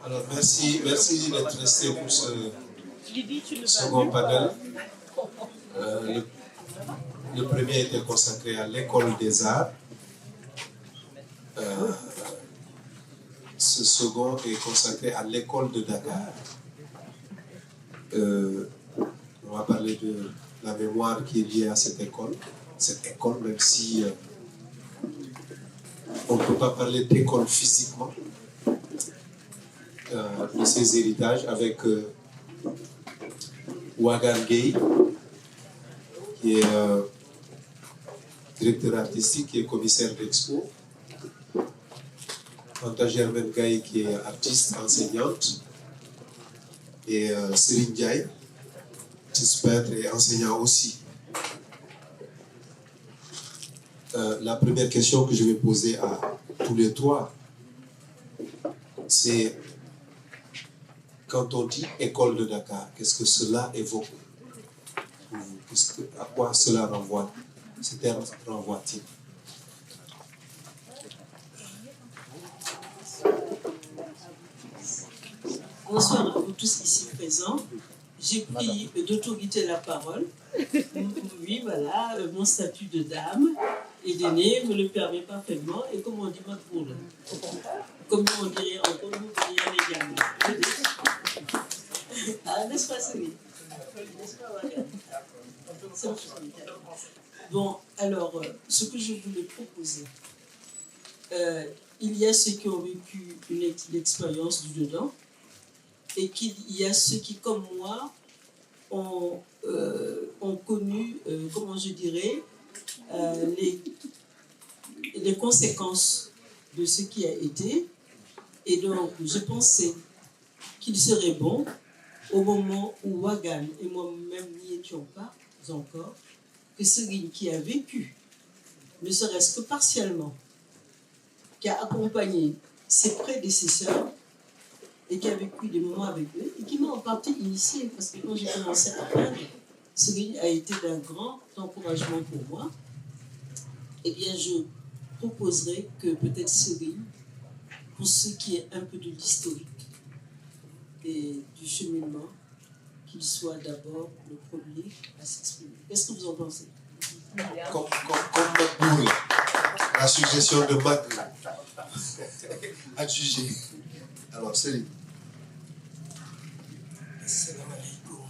Alors, merci d'être resté pour ce second panel. Le premier était consacré à l'école des arts. Ce second est consacré à l'école de Dakar. On va parler de la mémoire qui est liée à cette école. Cette école, même si on ne peut pas parler d'école physiquement, de ses héritages avec Wagan Gueye, qui est directeur artistique, qui est commissaire d'expo. Fanta Germaine Gaye, qui est artiste, enseignante. Et Céline Diaye, artiste peintre et enseignant aussi. La première question que je vais poser à tous les trois, c'est quand on dit école de Dakar, qu'est-ce que cela évoque pour vous? À quoi cela renvoie? Ce terme renvoie-t-il? Bonsoir à vous tous ici présents. J'ai pris d'autorité la parole. Oui, voilà, mon statut de dame et d'aînée me le permet parfaitement. Et comme on dit, ma poule. Comme on dirait encore, nous dirait les gamins. Ah, n'est-ce pas, Céline? N'est-ce pas, Wagan? Bon, alors, ce que je voulais proposer, il y a ceux qui ont vécu l'expérience du dedans, et qu'il y a ceux qui, comme moi, ont connu, comment je dirais, les conséquences de ce qui a été. Et donc, je pensais qu'il serait bon, au moment où Wagan et moi-même n'y étions pas encore, que celui qui a vécu, ne serait-ce que partiellement, qui a accompagné ses prédécesseurs, et qui a vécu des moments avec eux, et qui m'a en partie initié, parce que quand j'ai commencé à peindre, Céline a été d'un grand encouragement pour moi. Eh bien, je proposerais que peut-être Céline, pour ce qui est un peu de l'historique et du cheminement, qu'il soit d'abord le premier à s'exprimer. Qu'est-ce que vous en pensez? Comme Magboul, la suggestion de Mag à juger. Alors, Céline. Assalamu alaikum.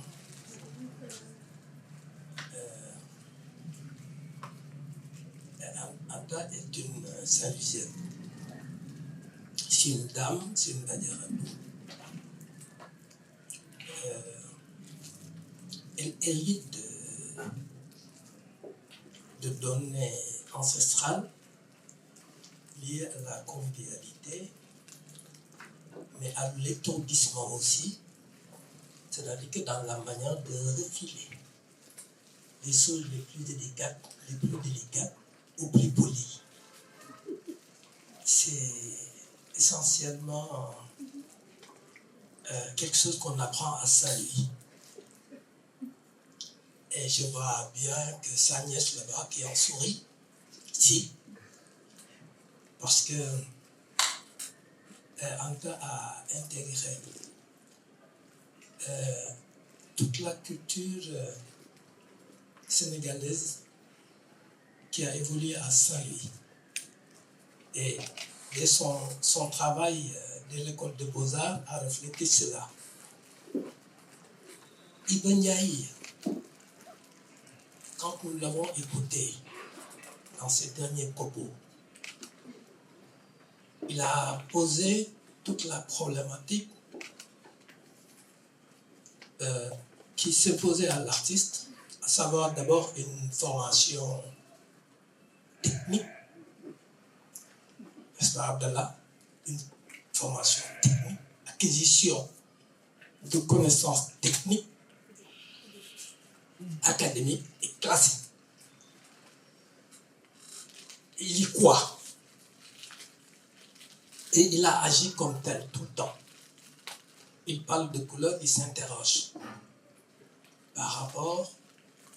Anta est une Saint-Lucienne. C'est une dame, c'est une Badiaratou. Elle hérite de données ancestrales liées à la convivialité, mais à l'étourdissement aussi. C'est-à-dire que dans la manière de refiler les choses les plus délicates ou plus polies. C'est essentiellement quelque chose qu'on apprend à Saint-Louis. Et je vois bien que sa nièce là-bas qui en sourit, si, parce que Anta a intégré toute la culture sénégalaise qui a évolué à Saint-Louis. Et son travail de l'école de Beaux-Arts a reflété cela. Ibn Ndiaye, quand nous l'avons écouté dans ses derniers propos, il a posé toute la problématique qui s'est posée à l'artiste, à savoir d'abord une formation technique, n'est-ce pas Abdallah, une formation technique, acquisition de connaissances techniques, académiques et classiques. Il y croit. Et il a agi comme tel tout le temps. Il parle de couleur, il s'interroge par rapport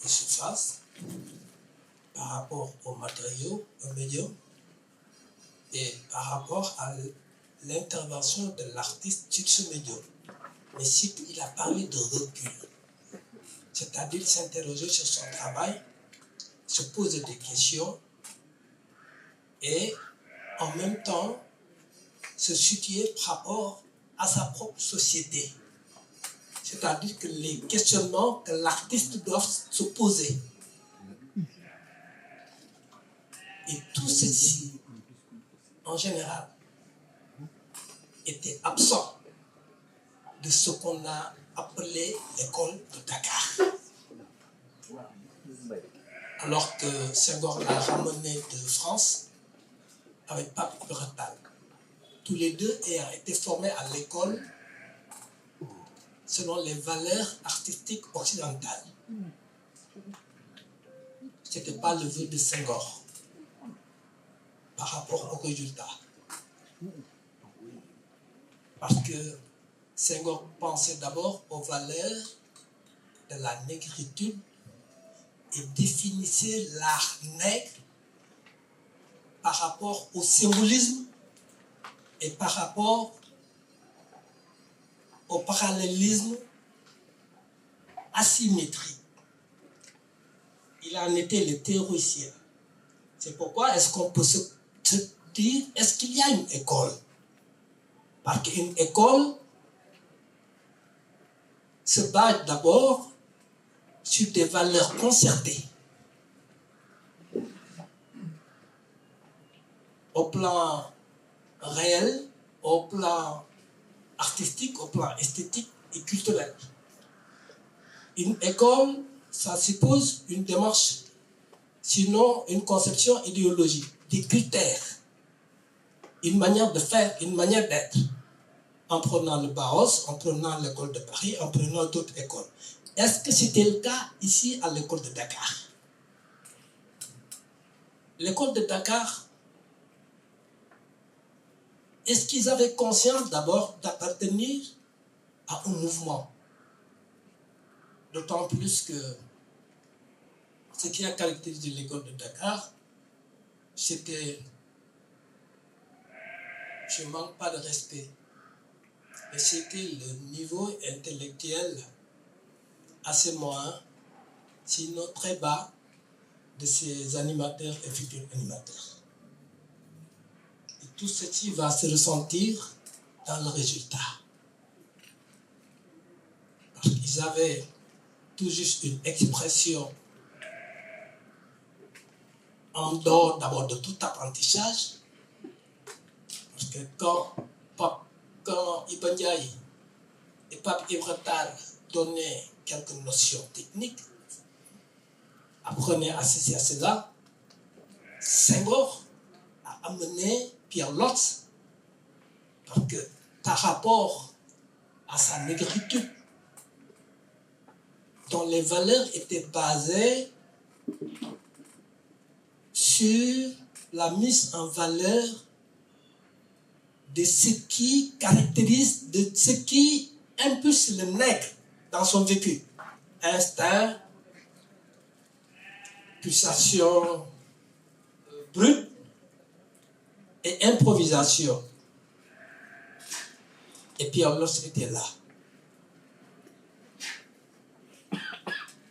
aux surfaces, par rapport aux matériaux, aux médiums, et par rapport à l'intervention de l'artiste Tchitche Médio. Mais surtout, il a parlé de recul. C'est-à-dire s'interroger sur son travail, se poser des questions et en même temps se situer par rapport à sa propre société. C'est-à-dire que les questionnements que l'artiste doit se poser. Et tout ceci, en général, était absent de ce qu'on a appelé l'école de Dakar. Alors que Senghor l'a ramené de France avec Pape Bretal. Tous les deux ayant été formés à l'école selon les valeurs artistiques occidentales. Ce n'était pas le vœu de Senghor par rapport aux résultats. Parce que Senghor pensait d'abord aux valeurs de la négritude et définissait l'art nègre par rapport au symbolisme et par rapport au parallélisme asymétrique. Il en était le théoricien. C'est pourquoi est-ce qu'on peut se dire, est-ce qu'il y a une école? Parce qu'une école se base d'abord sur des valeurs concertées. Au plan réel, au plan artistique, au plan esthétique et culturel. Une école, ça suppose une démarche, sinon une conception idéologique, des critères, une manière de faire, une manière d'être, en prenant le Bauhaus, en prenant l'école de Paris, en prenant d'autres écoles. Est-ce que c'était le cas ici à l'école de Dakar? L'école de Dakar, est-ce qu'ils avaient conscience d'abord d'appartenir à un mouvement? D'autant plus que ce qui a caractérisé l'école de Dakar, c'était, je ne manque pas de respect, mais c'était le niveau intellectuel assez moyen, sinon très bas, de ces animateurs et futurs animateurs. Et tout ceci va se ressentir dans le résultat. Parce qu'ils avaient tout juste une expression en dehors d'abord de tout apprentissage, parce que quand Iba Ndiaye et Pape Bretal donnaient quelques notions techniques, apprenaient à ceci, à cela, Senghor a amené Pierre Lotz, parce que par rapport à sa négritude, dont les valeurs étaient basées sur la mise en valeur de ce qui caractérise, de ce qui impulse le nègre dans son vécu. Instinct, pulsation brute et improvisation. Et Pierre Lotz était là.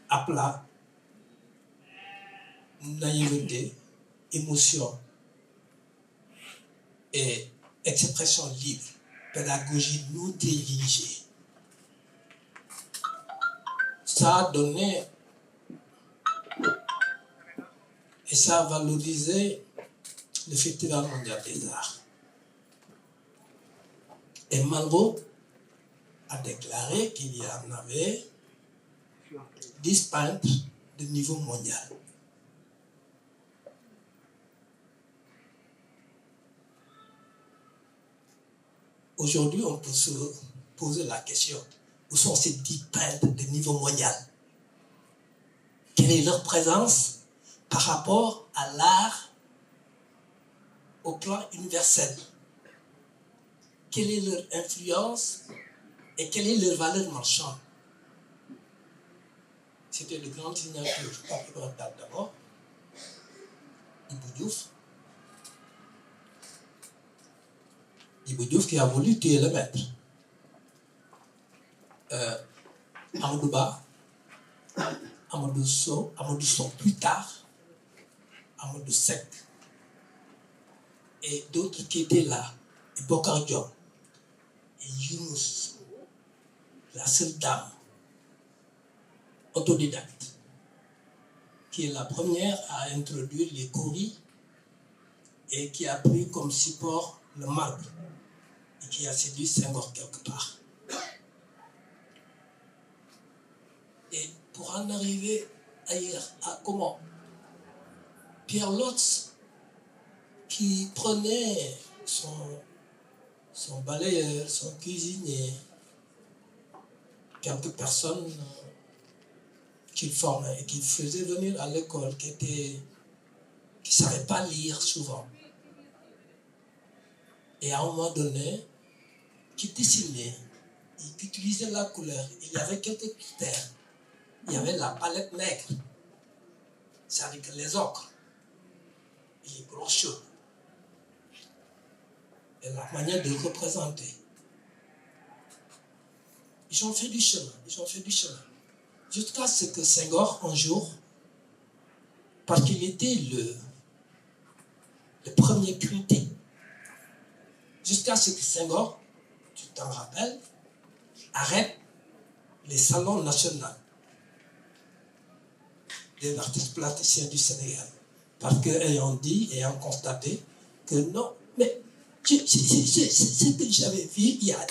À plat, naïveté, émotion et expression libre, pédagogie nous dirigée. Ça a donné et ça a valorisé le Festival mondial des arts. Et Malraux a déclaré qu'il y en avait 10 peintres de niveau mondial. Aujourd'hui, on peut se poser la question, où sont ces 10 peintres de niveau mondial? Quelle est leur présence par rapport à l'art au plan universel? Quelle est leur influence et quelle est leur valeur marchande? C'était le grand signature Pape Bretal d'abord, Ibou Diouf, Ibou Diouf qui a voulu tuer le maître. Amadou Ba, Amadou Sow plus tard, Amadou Seck, et d'autres qui étaient là, et Bokar Diop, et Younous, la seule dame autodidacte, qui est la première à introduire les cauries et qui a pris comme support le marbre et qui a séduit Senghor quelque part. Et pour en arriver ailleurs, à comment Pierre Lotz, qui prenait son balayeur, son cuisinier, quelques personnes qu'il formait et qu'il faisait venir à l'école, qui ne savaient pas lire souvent. Et à un moment donné, qui dessinait, qui utilisait la couleur. Il y avait quelques critères. Il y avait la palette nègre, c'est-à-dire que les ocres, et les brochures, et la manière de représenter. Ils ont fait du chemin, jusqu'à ce que Senghor, un jour, parce qu'il était le premier critique, jusqu'à ce que Senghor, tu t'en rappelles, arrête les salons nationaux des artistes plasticiens du Sénégal. Parce qu'ayant dit, ayant constaté que non, mais c'est ce que j'avais vu il y a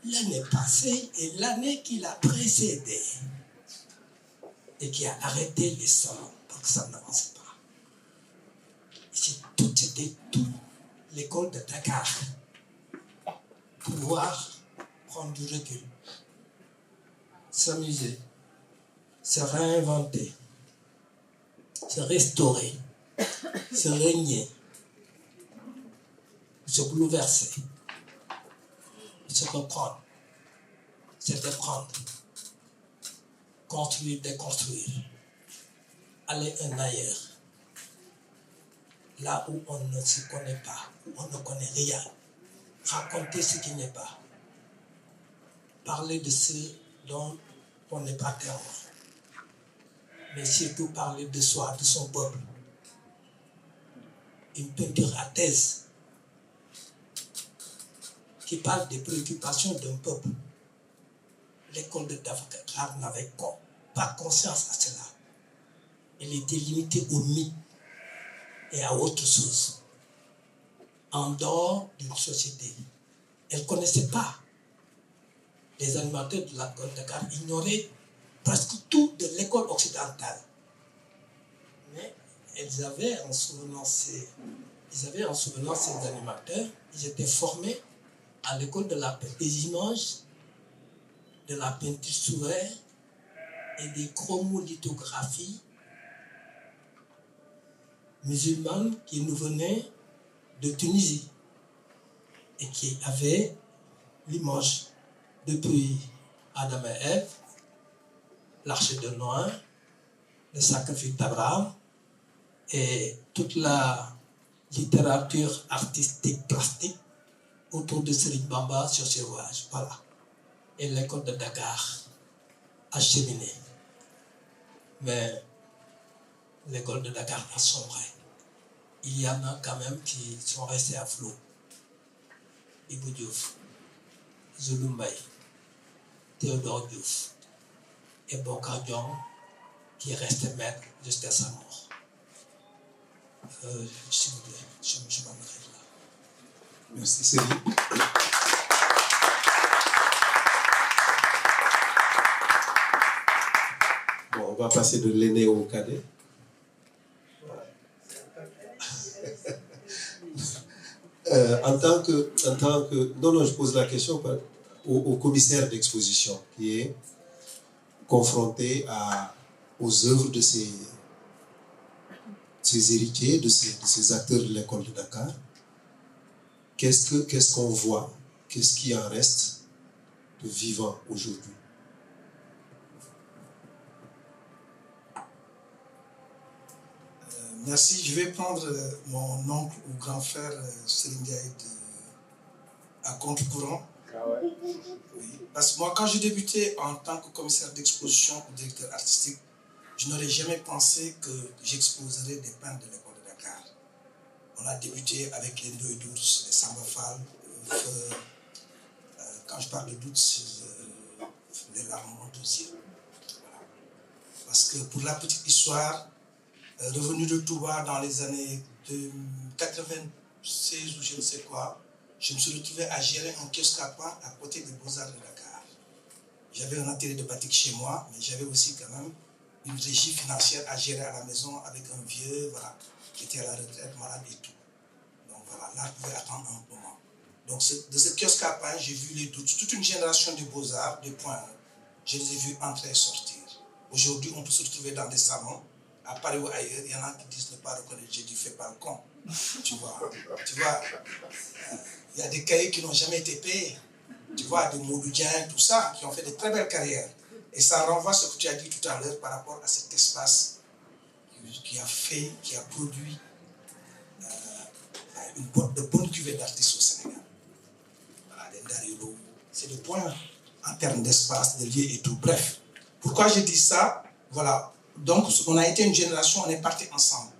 l'année passée et l'année qui l'a précédé, et qui a arrêté les salons parce que ça n'avançait pas. C'était tout l'école de Dakar pour pouvoir prendre du recul, s'amuser, se réinventer, se restaurer, se régner, se bouleverser, se reprendre, se déprendre, construire, déconstruire, aller un ailleurs, là où on ne se connaît pas, où on ne connaît rien, raconter ce qui n'est pas, parler de ce dont on n'est pas témoin, mais surtout parler de soi, de son peuple. Une peinture à thèse qui parle des préoccupations d'un peuple. L'école de Dakar n'avait pas conscience à cela. Elle était limitée au mythe et à autre chose, en dehors d'une société. Elle ne connaissait pas. Les animateurs de l'école de Dakar ignoraient presque tout de l'école occidentale. Mais ils avaient en souvenance ces animateurs. Ils étaient formés à l'école des images, de la peinture souveraine et des chromolithographies musulmanes qui nous venaient de Tunisie et qui avaient l'image depuis Adam et Ève, l'arche de Noé, le sacrifice d'Abraham et toute la littérature artistique plastique autour de Serigne Bamba sur ses voyages. Voilà. Et l'école de Dakar a cheminé. Mais l'école de Dakar a sombré. Il y en a quand même qui sont restés à flot. Ibou Diouf, Zulu Mbaye, Théodore Diouf et Bokar Diop qui est resté maître jusqu'à sa mort. S'il vous plaît, je m'en arrête là. Merci Céline. Bon, on va passer de l'aîné au cadet. Non, je pose la question au commissaire d'exposition qui est confronté aux œuvres de ces héritiers, de ces acteurs de l'école de Dakar. Qu'est-ce qu'on voit? Qu'est-ce qui en reste de vivant aujourd'hui? Merci. Je vais prendre mon oncle ou grand frère Serigne Ndiaye à contre-courant. Oui. Parce que moi, quand j'ai débuté en tant que commissaire d'exposition ou directeur artistique, je n'aurais jamais pensé que j'exposerais des peintres de l'école de Dakar. On a débuté avec les Ndoye d'Ours, les Samba Fall. Quand je parle de doute, les larmes montent aux yeux. Voilà. Parce que pour la petite histoire, revenu de Touba dans les années 96 ou je ne sais quoi, je me suis retrouvé à gérer un kiosque à pain à côté des Beaux-Arts de Dakar. J'avais un atelier de batik chez moi, mais j'avais aussi quand même une régie financière à gérer à la maison avec un vieux, voilà, qui était à la retraite, malade et tout. Donc voilà, là, je pouvais attendre un moment. Donc de ce kiosque à pain, j'ai vu les doutes, toute une génération de Beaux-Arts, de points, je les ai vus entrer et sortir. Aujourd'hui, on peut se retrouver dans des salons, à Paris ou ailleurs, il y en a qui disent ne pas reconnaître, j'ai dit fais pas le con. Tu vois, il y a des cahiers qui n'ont jamais été payés. Tu vois, des Mouloudiens, tout ça, qui ont fait de très belles carrières. Et ça renvoie à ce que tu as dit tout à l'heure par rapport à cet espace qui a produit de bonnes cuvées d'artistes au Sénégal. Voilà, les Darilo, c'est le point en termes d'espace, de lieux et tout. Bref, pourquoi je dis ça? Voilà, donc on a été une génération, on est partis ensemble.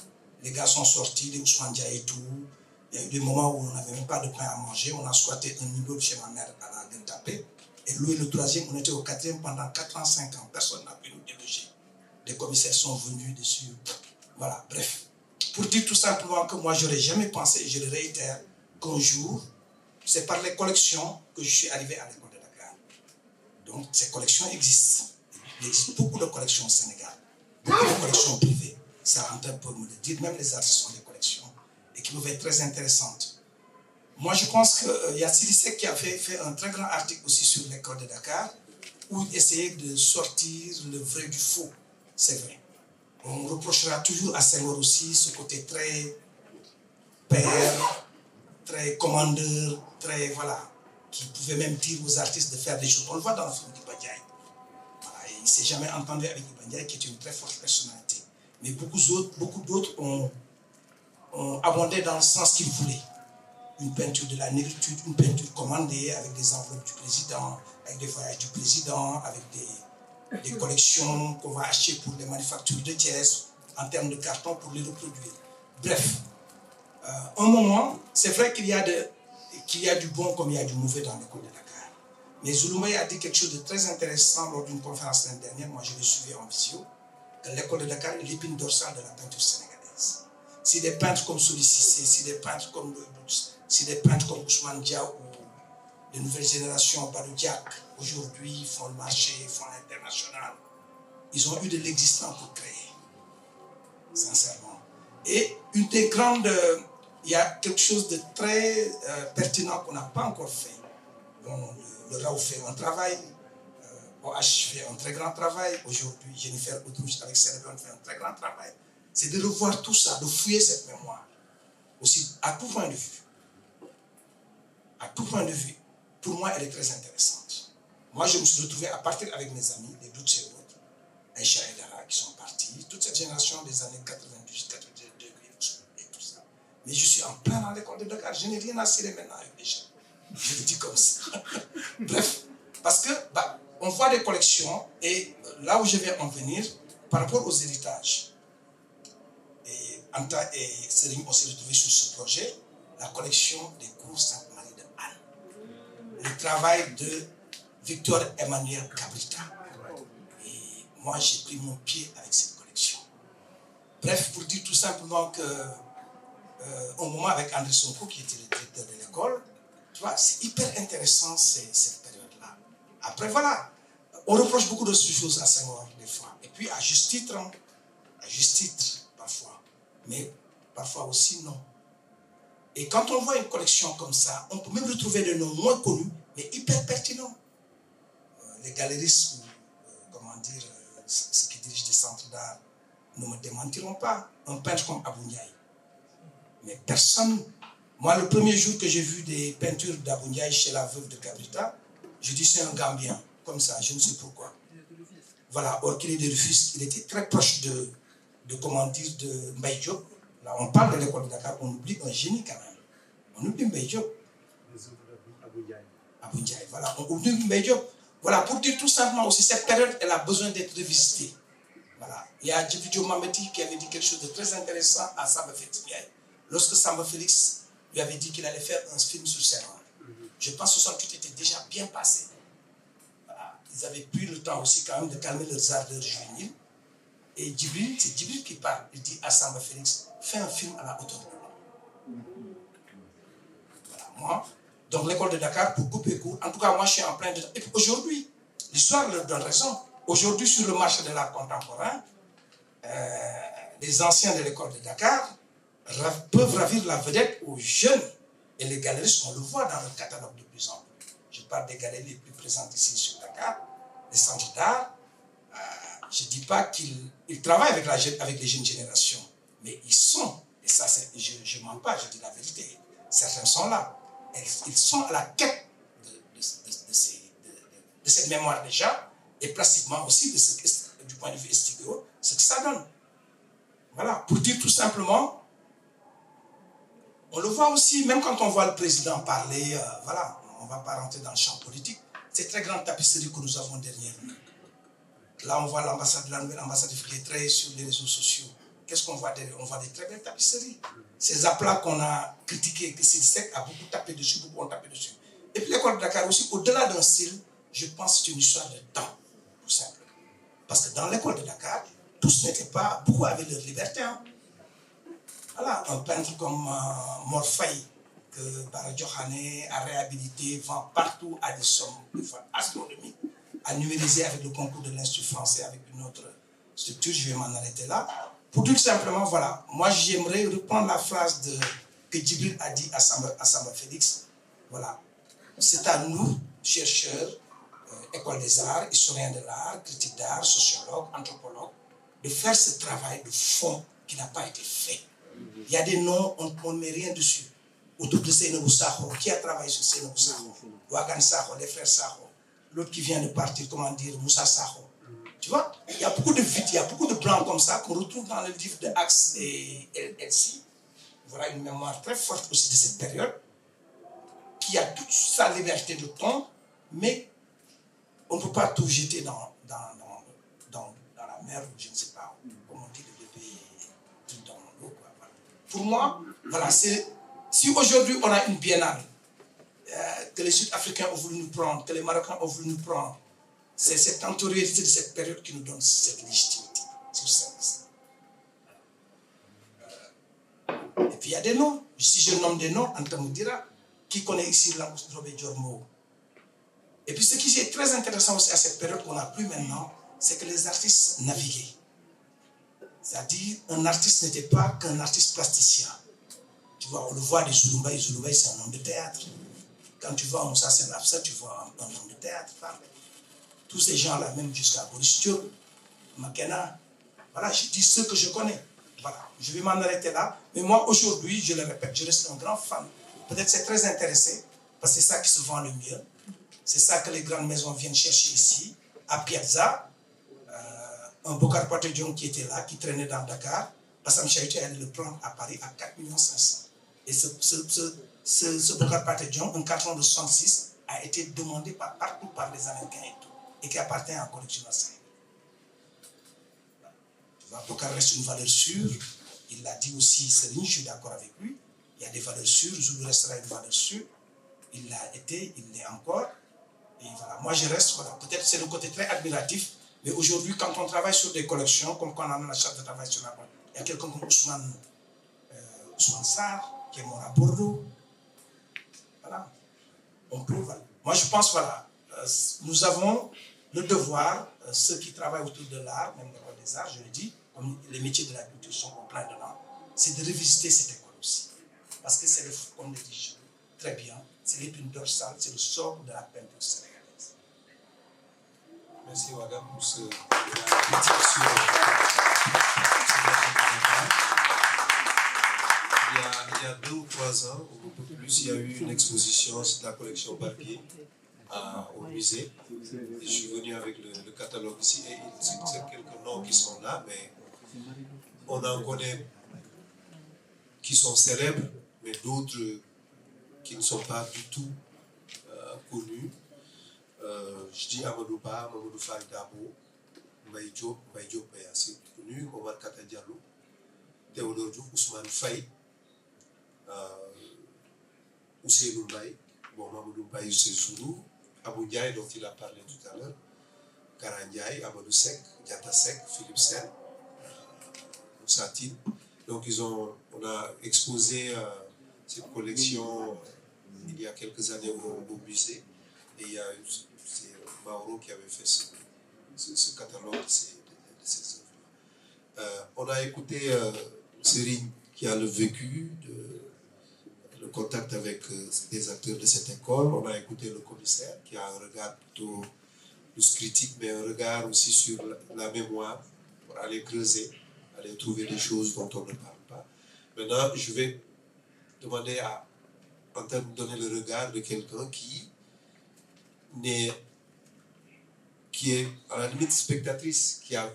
Les gars sont sortis, les Ousmane Dia et tout. Il y a eu des moments où on n'avait même pas de pain à manger. On a squatté un immeuble chez ma mère à la Gueule-Tapée. Et loué le troisième, on était au quatrième pendant 4 ans, 5 ans. Personne n'a pu nous déloger. Les commissaires sont venus dessus. Voilà, bref. Pour dire tout simplement que moi, je n'aurais jamais pensé, et je le réitère, qu'un jour, c'est par les collections que je suis arrivé à l'école de Dakar. Donc, ces collections existent. Il existe beaucoup de collections au Sénégal. Beaucoup de collections privées. Ça rentre un peu me le dire. Même les artistes ont des collections. Et qui peuvent être très intéressantes. Moi, je pense qu'il y a Sidissek qui avait fait un très grand article aussi sur l'école de Dakar, où il essayait de sortir le vrai du faux. C'est vrai. On reprochera toujours à Senghor aussi ce côté très père, très commandeur, très, voilà, qui pouvait même dire aux artistes de faire des choses. On le voit dans le film d'Iba Ndiaye. Voilà, il ne s'est jamais entendu avec Iba Ndiaye, qui est une très forte personnalité. Mais beaucoup d'autres ont abondé dans le sens qu'ils voulaient. Une peinture de la négritude, une peinture commandée avec des enveloppes du président, avec des voyages du président, avec des collections qu'on va acheter pour les manufactures de Thiès, en termes de carton pour les reproduire. Bref, un moment, c'est vrai qu'il y a du bon comme il y a du mauvais dans l'école de Dakar. Mais Zouloumaï a dit quelque chose de très intéressant lors d'une conférence l'année dernière, moi je l'ai suivi en visio, que l'école de Dakar est l'épine dorsale de la peinture sénégalaise. Si des peintres comme Souli Cissé, si des peintres comme Ndoye d'Ours, si des peintres comme Ousmane Dia ou les nouvelles générations, Badou Diak, aujourd'hui font le marché, font l'international, ils ont eu de l'existence pour créer, sincèrement. Et une des grandes, il y a quelque chose de très pertinent qu'on n'a pas encore fait. Bon, le RAO fait un travail, OH fait un très grand travail, aujourd'hui Jennifer Audrouche avec Cérébrone fait un très grand travail. C'est de revoir tout ça, de fouiller cette mémoire, aussi à tout point de vue. À tout point de vue, pour moi, elle est très intéressante. Moi, je me suis retrouvé à partir avec mes amis, les doutes et autres, Aïcha et Dara qui sont partis, toute cette génération des années 98, 82 et tout ça. Mais je suis en plein dans l'école de Dakar, je n'ai rien à cirer maintenant avec les jeunes. Je le dis comme ça. Bref, parce que on voit des collections et là où je vais en venir, par rapport aux héritages, et Anta et Serigne ont s'est retrouvés sur ce projet, la collection des cours Sainte-Marie de Anne. Le travail de Victor Emmanuel Cabrita. Et moi, j'ai pris mon pied avec cette collection. Bref, pour dire tout simplement que au moment avec André Sonko, qui était le directeur de l'école, tu vois, c'est hyper intéressant cette période-là. Après, voilà, on reproche beaucoup de choses à Senghor, des fois. Et puis, à juste titre, parfois. Mais parfois aussi, non. Et quand on voit une collection comme ça, on peut même retrouver des noms moins connus, mais hyper pertinents. Les galeristes, comment dire, ceux qui dirigent des centres d'art, ne me démentiront pas. Un peintre comme Abou Ndiaye. Mais personne... Moi, le premier jour que j'ai vu des peintures d'Abou Ndiaye chez la veuve de Cabrita, je dis c'est un Gambien, comme ça, je ne sais pourquoi. Voilà, or qu'il est de Rufisque, il était très proche de comment dire, de Mbaye Diop. Là, on parle de l'école de Dakar, on oublie un génie quand même. On oublie Mbaye Diop. Bundiaï. Voilà, voilà, pour dire tout simplement aussi, cette période, elle a besoin d'être revisitée. Voilà. Il y a Djibril Mameti qui avait dit quelque chose de très intéressant à Samba Félix. Lorsque Samba Félix lui avait dit qu'il allait faire un film sur Senghor. Je pense que 68 était déjà bien passé. Voilà. Ils avaient pris le temps aussi quand même de calmer leurs ardeurs juvéniles. Et Djibril, c'est Djibril qui parle. Il dit à Samba Félix, fais un film à la hauteur de l'homme. Voilà, moi, donc l'école de Dakar, pour couper court, en tout cas, moi, je suis en plein dedans. Et puis aujourd'hui, l'histoire leur donne raison. Aujourd'hui, sur le marché de l'art contemporain, les anciens de l'école de Dakar peuvent ravir la vedette aux jeunes. Et les galeristes, on le voit dans le catalogue de plus en plus. Je parle des galeries les plus présentes ici sur Dakar, les centres d'art. Je ne dis pas qu'ils travaillent avec les jeunes générations, mais ils sont, et ça, je ne mens pas, je dis la vérité, certains sont là. Ils sont à la quête de cette mémoire déjà, et pratiquement aussi du point de vue esthétique, ce que ça donne. Voilà, pour dire tout simplement, on le voit aussi, même quand on voit le président parler, voilà, on ne va pas rentrer dans le champ politique, ces très grandes tapisseries que nous avons derrière nous. Là, on voit l'ambassade, la nouvelle ambassade qui est très sur les réseaux sociaux. Qu'est-ce qu'on voit derrière? On voit des très belles tapisseries. Ces aplats qu'on a critiqués, que Sidisek a beaucoup tapé dessus, beaucoup ont tapé dessus. Et puis l'école de Dakar aussi, au-delà d'un style, je pense que c'est une histoire de temps, tout simplement. Parce que dans l'école de Dakar, tous n'étaient pas, beaucoup avaient leur liberté. Hein. Voilà, un peintre comme Morfei, que Bara Diokhane a réhabilité, vend partout à des sommes astronomiques, à numériser avec le concours de l'Institut français, avec une autre structure, je vais m'en arrêter là. Pour dire simplement, voilà, moi j'aimerais reprendre la phrase que Djibril a dit à Samba Félix. Voilà, c'est à nous, chercheurs, école des arts, historiens de l'art, critiques d'art, sociologues, anthropologues, de faire ce travail de fond qui n'a pas été fait. Il y a des noms, on ne met rien dessus. Autour de Seynabou Sakho, qui a travaillé sur Seynabou Sakho, Ouagane Sakho, les frères Sakho, l'autre qui vient de partir, comment dire, Moussa Sakho. Tu vois, il y a beaucoup de vides, il y a beaucoup de blancs comme ça qu'on retrouve dans le livre de Axe et Elsie. Voilà une mémoire très forte aussi de cette période, qui a toute sa liberté de ton, mais on ne peut pas tout jeter dans la mer, ou je ne sais pas, comme on dit, le bébé tout dans l'eau. Voilà. Pour moi, voilà, si aujourd'hui on a une biennale, que les Sud-Africains ont voulu nous prendre, que les Marocains ont voulu nous prendre, c'est cette antériorité de cette période qui nous donne cette légitimité sur ça. Et puis il y a des noms. Si je nomme des noms, Anta me dira qui connaît ici Langouste Drobé Diormo. Et puis ce qui est très intéressant aussi à cette période qu'on n'a plus maintenant, c'est que les artistes naviguaient. C'est-à-dire, un artiste n'était pas qu'un artiste plasticien. Tu vois, on le voit, les Zouloubaï, c'est un homme de théâtre. Quand tu vois à Moussa Senafsa, tu vois un homme de théâtre. Tous ces gens-là, même jusqu'à Boris Diop, Makena, voilà, je dis ceux que je connais. Voilà, je vais m'en arrêter là. Mais moi, aujourd'hui, je le répète, je reste un grand fan. Peut-être c'est très intéressé, parce que c'est ça qui se vend le mieux. C'est ça que les grandes maisons viennent chercher ici, à Piazza. Un Bokar Patedjon qui était là, qui traînait dans Dakar. Bassam Chaïti allait le prendre à Paris à 4,5 millions. Et ce Bokar Patedjon, un carton de 66, a été demandé partout par les Américains et tout, et qui appartient à la collection nationale. Bokar reste une valeur sûre. Il l'a dit aussi, Serigne, je suis d'accord avec lui. Il y a des valeurs sûres, Zoulou restera une valeur sûre. Il l'a été, il l'est encore. Et voilà, moi je reste, voilà, peut-être c'est le côté très admiratif, mais aujourd'hui, quand on travaille sur des collections, comme quand on a la chance de travailler sur la boîte, il y a quelqu'un comme Ousmane Sarr, qui est mort à Bordeaux. Voilà. On peut, voilà. Moi je pense, voilà, nous avons le devoir, ceux qui travaillent autour de l'art, même l'école des arts, je le dis, comme les métiers de la culture sont en plein dedans, c'est de revisiter cette école aussi. Parce que c'est, comme le dit très bien, c'est l'épine dorsale, c'est le socle de la peinture sénégalaise. Merci Ouaga pour ce critique sur il y a 2 ou 3 ans, ou un peu plus, il y a eu une exposition sur la collection Barbier au musée. Et je suis venu avec le catalogue ici et c'est quelques noms qui sont là, mais on en connaît qui sont célèbres, mais d'autres qui ne sont pas du tout connus. Je dis Amadou Ba, Mamadou Fall Dabo, Mbaye Diop est assez connu, Omar Kata Diallo, Théodore Diouf, Ousmane Faye, Ousseynou Mbaye, bon, Mamadou Mbaye c'est Zoulou, Abou Ndiaye dont il a parlé tout à l'heure, Kara Ndiaye, Amadou Sek, Diata Sek, Philippe Sen, Moussa Tine. Donc on a exposé cette collection il y a quelques années au musée. Et c'est Mauro qui avait fait ce catalogue de ces œuvres-là. On a écouté Serigne qui a le vécu, le contact avec des acteurs de cette école. On a écouté le commissaire qui a un regard plutôt plus critique, mais un regard aussi sur la mémoire pour aller creuser, aller trouver des choses dont on ne parle pas. Maintenant, je vais demander à Anta de donner le regard de quelqu'un qui est à la limite spectatrice, qui a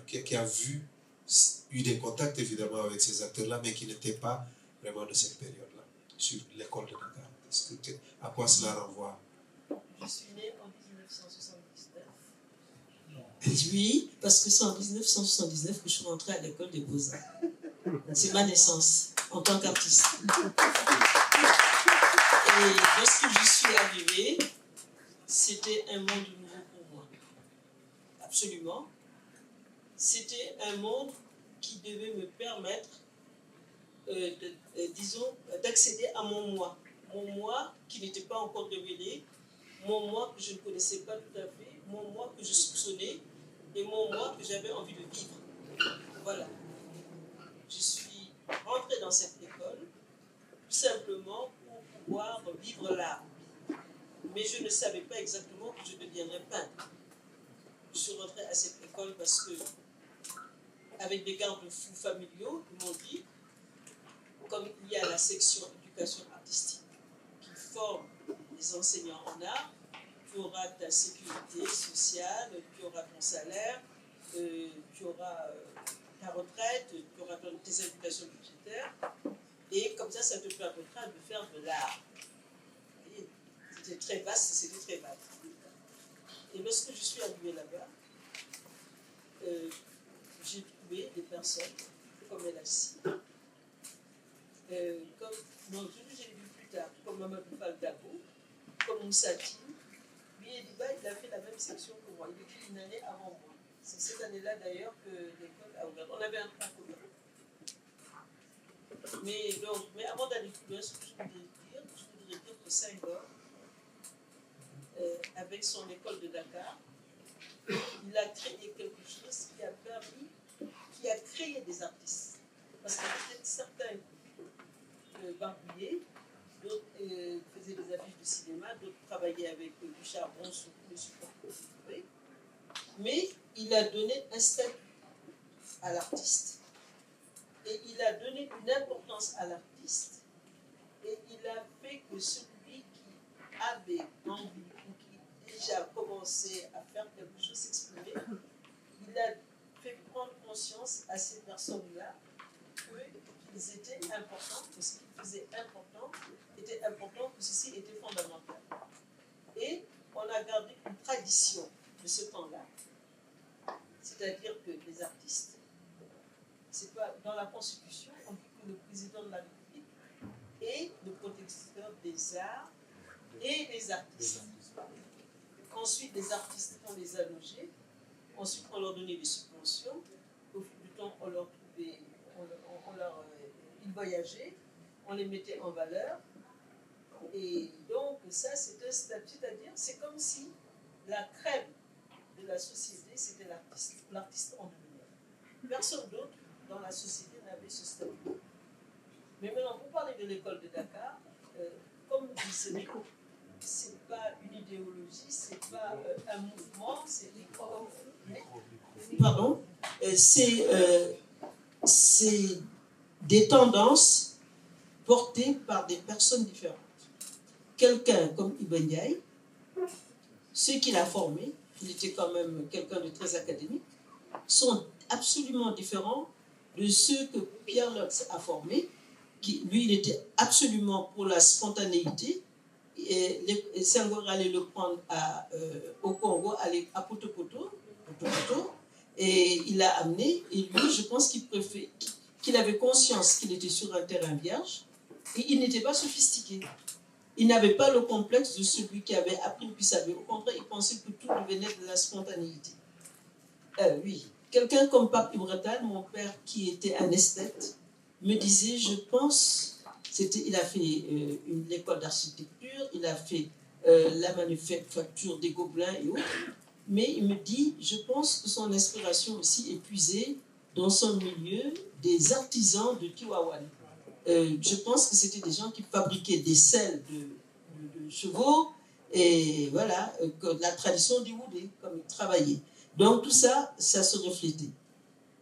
eu des contacts évidemment avec ces acteurs-là, mais qui n'était pas vraiment de cette période-là, sur l'école de Dakar. À quoi cela renvoie? Je suis née en 1979. Oui, parce que c'est en 1979 que je suis rentrée à l'école des Beaux-Arts. C'est ma naissance en tant qu'artiste. Et lorsque je suis arrivée, c'était un monde nouveau pour moi. Absolument. C'était un monde qui devait me permettre, disons, d'accéder à mon moi. Mon moi qui n'était pas encore révélé, mon moi que je ne connaissais pas tout à fait, mon moi que je soupçonnais et mon moi que j'avais envie de vivre. Voilà. Je suis rentrée dans cette école tout simplement pour pouvoir vivre l'art. Mais je ne savais pas exactement que je deviendrais peintre. Je suis rentrée à cette école parce que, avec des garde-fous familiaux, ils m'ont dit, comme il y a la section éducation artistique qui forme les enseignants en art, tu auras ta sécurité sociale, tu auras ton salaire, tu auras ta retraite, tu auras tes implications budgétaires, et comme ça te permettra de faire de l'art. C'était très vaste, c'était très vaste. Et lorsque je suis arrivée là-bas, j'ai trouvé des personnes comme Elassie, comme, non, j'ai vu plus tard, comme Mamadou Fall Dabo, comme Moussa Tine. Lui, il a fait la même section que moi. Il était une année avant moi. C'est cette année-là d'ailleurs que l'école a ouvert. On avait un tronc commun. Mais avant d'aller plus loin, ce que je voudrais dire que Senghor, avec son école de Dakar, il a créé quelque chose qui a créé des artistes. Parce que peut-être certains barbouillaient, d'autres faisaient des affiches de cinéma, d'autres travaillaient avec du charbon sur le support. Mais il a donné un statut à l'artiste. Et il a donné une importance à l'artiste. Et il a fait que celui qui avait envie ou qui déjà commencé à faire quelque chose, s'exprimer, il a fait prendre conscience à ces personnes-là qu'ils étaient importants, que ce qu'ils faisaient était important, que ceci était fondamental. Et on a gardé une tradition de ce temps-là. C'est-à-dire que les artistes, c'est pas dans la Constitution, on dit que le président de la République est le protecteur des arts et des artistes. Ensuite, les artistes, on les a logés. Ensuite, on leur donnait des subventions. Au fil du temps, ils voyageaient, on les mettait en valeur. Et donc, ça, c'est un statut, c'est-à-dire, c'est comme si la crème de la société, c'était l'artiste en devenir. Personne d'autre dans la société n'avait ce statut. Mais maintenant, pour parler de l'école de Dakar, comme dit Sénéco, c'est pas une idéologie, c'est pas un mouvement, c'est pardon, c'est des tendances portées par des personnes différentes. Quelqu'un comme Ibn Ndiaye, ceux qu'il a formés, il était quand même quelqu'un de très académique, sont absolument différents de ceux que Pierre Lotz a formés, qui, lui, il était absolument pour la spontanéité Senghor allait le prendre au Congo, à Poto, et il l'a amené. Et lui, je pense qu'il avait conscience qu'il était sur un terrain vierge, et il n'était pas sophistiqué. Il n'avait pas le complexe de celui qui avait appris puis savait. Au contraire, il pensait que tout venait de la spontanéité. Oui, quelqu'un comme Pape Ibretal, mon père qui était un esthète, me disait, je pense, il a fait l'école d'architecture, il a fait la manufacture des Gobelins et autres, mais il me dit, je pense que son inspiration aussi est puisée dans son milieu des artisans de Tiwawan. Je pense que c'était des gens qui fabriquaient des selles de chevaux et voilà, la tradition du Woudé, comme ils travaillaient. Donc tout ça, ça se reflétait.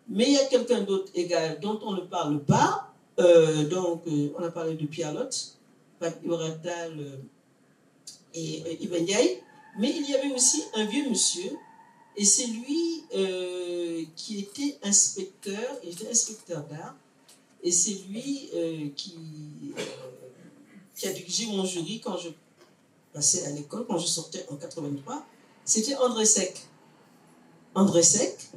Mais il y a quelqu'un d'autre dont on ne parle pas. On a parlé de Pierre-Lotte, Pape Ibretal et Ibn Ndiaye. Mais il y avait aussi un vieux monsieur, et c'est lui qui était inspecteur, il était inspecteur d'art, et c'est lui qui a dirigé mon jury quand je passais à l'école, quand je sortais en 83. C'était André Sec. André Sec,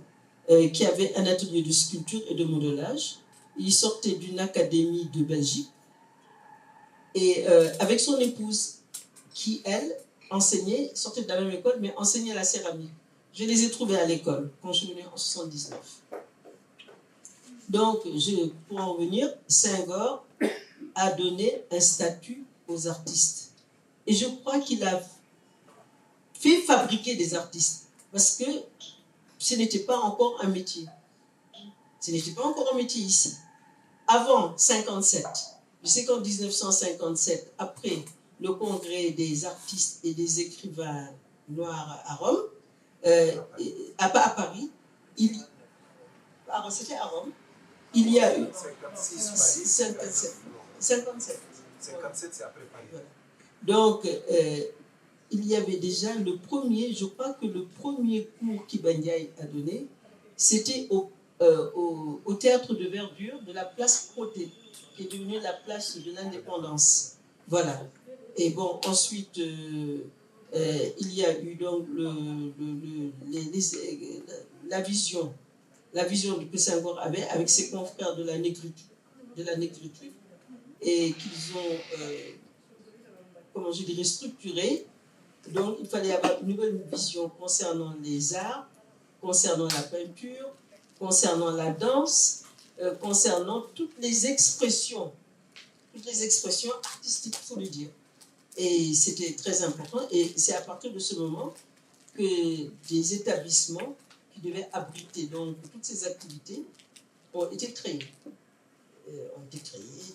qui avait un atelier de sculpture et de modelage. Il sortait d'une académie de Belgique, et avec son épouse, qui, elle, enseignait, sortait de la même école, mais enseignait la céramique. Je les ai trouvés à l'école, quand je suis venue en 79. Donc, pour en revenir, Senghor a donné un statut aux artistes. Et je crois qu'il a fait fabriquer des artistes, parce que ce n'était pas encore un métier. Ce n'était pas encore un métier ici. Avant 57, je sais qu'en 1957, après le congrès des artistes et des écrivains noirs à Rome, à Paris, c'était à Rome, il y a eu 57. 57, c'est après Paris. Voilà. Donc, il y avait déjà le premier, je crois que le premier cours qu'Ibn Ndiaye a donné, c'était au théâtre de verdure de la place Proté, qui est devenue la place de l'indépendance. Voilà. Et bon, ensuite, il y a eu donc la vision que Senghor avait avec ses confrères de la négritude, et qu'ils ont, comment je dirais, structuré. Donc, il fallait avoir une nouvelle vision concernant les arts, concernant la peinture, concernant la danse, concernant toutes les expressions artistiques, il faut le dire. Et c'était très important. Et c'est à partir de ce moment que des établissements qui devaient abriter donc toutes ces activités ont été créés.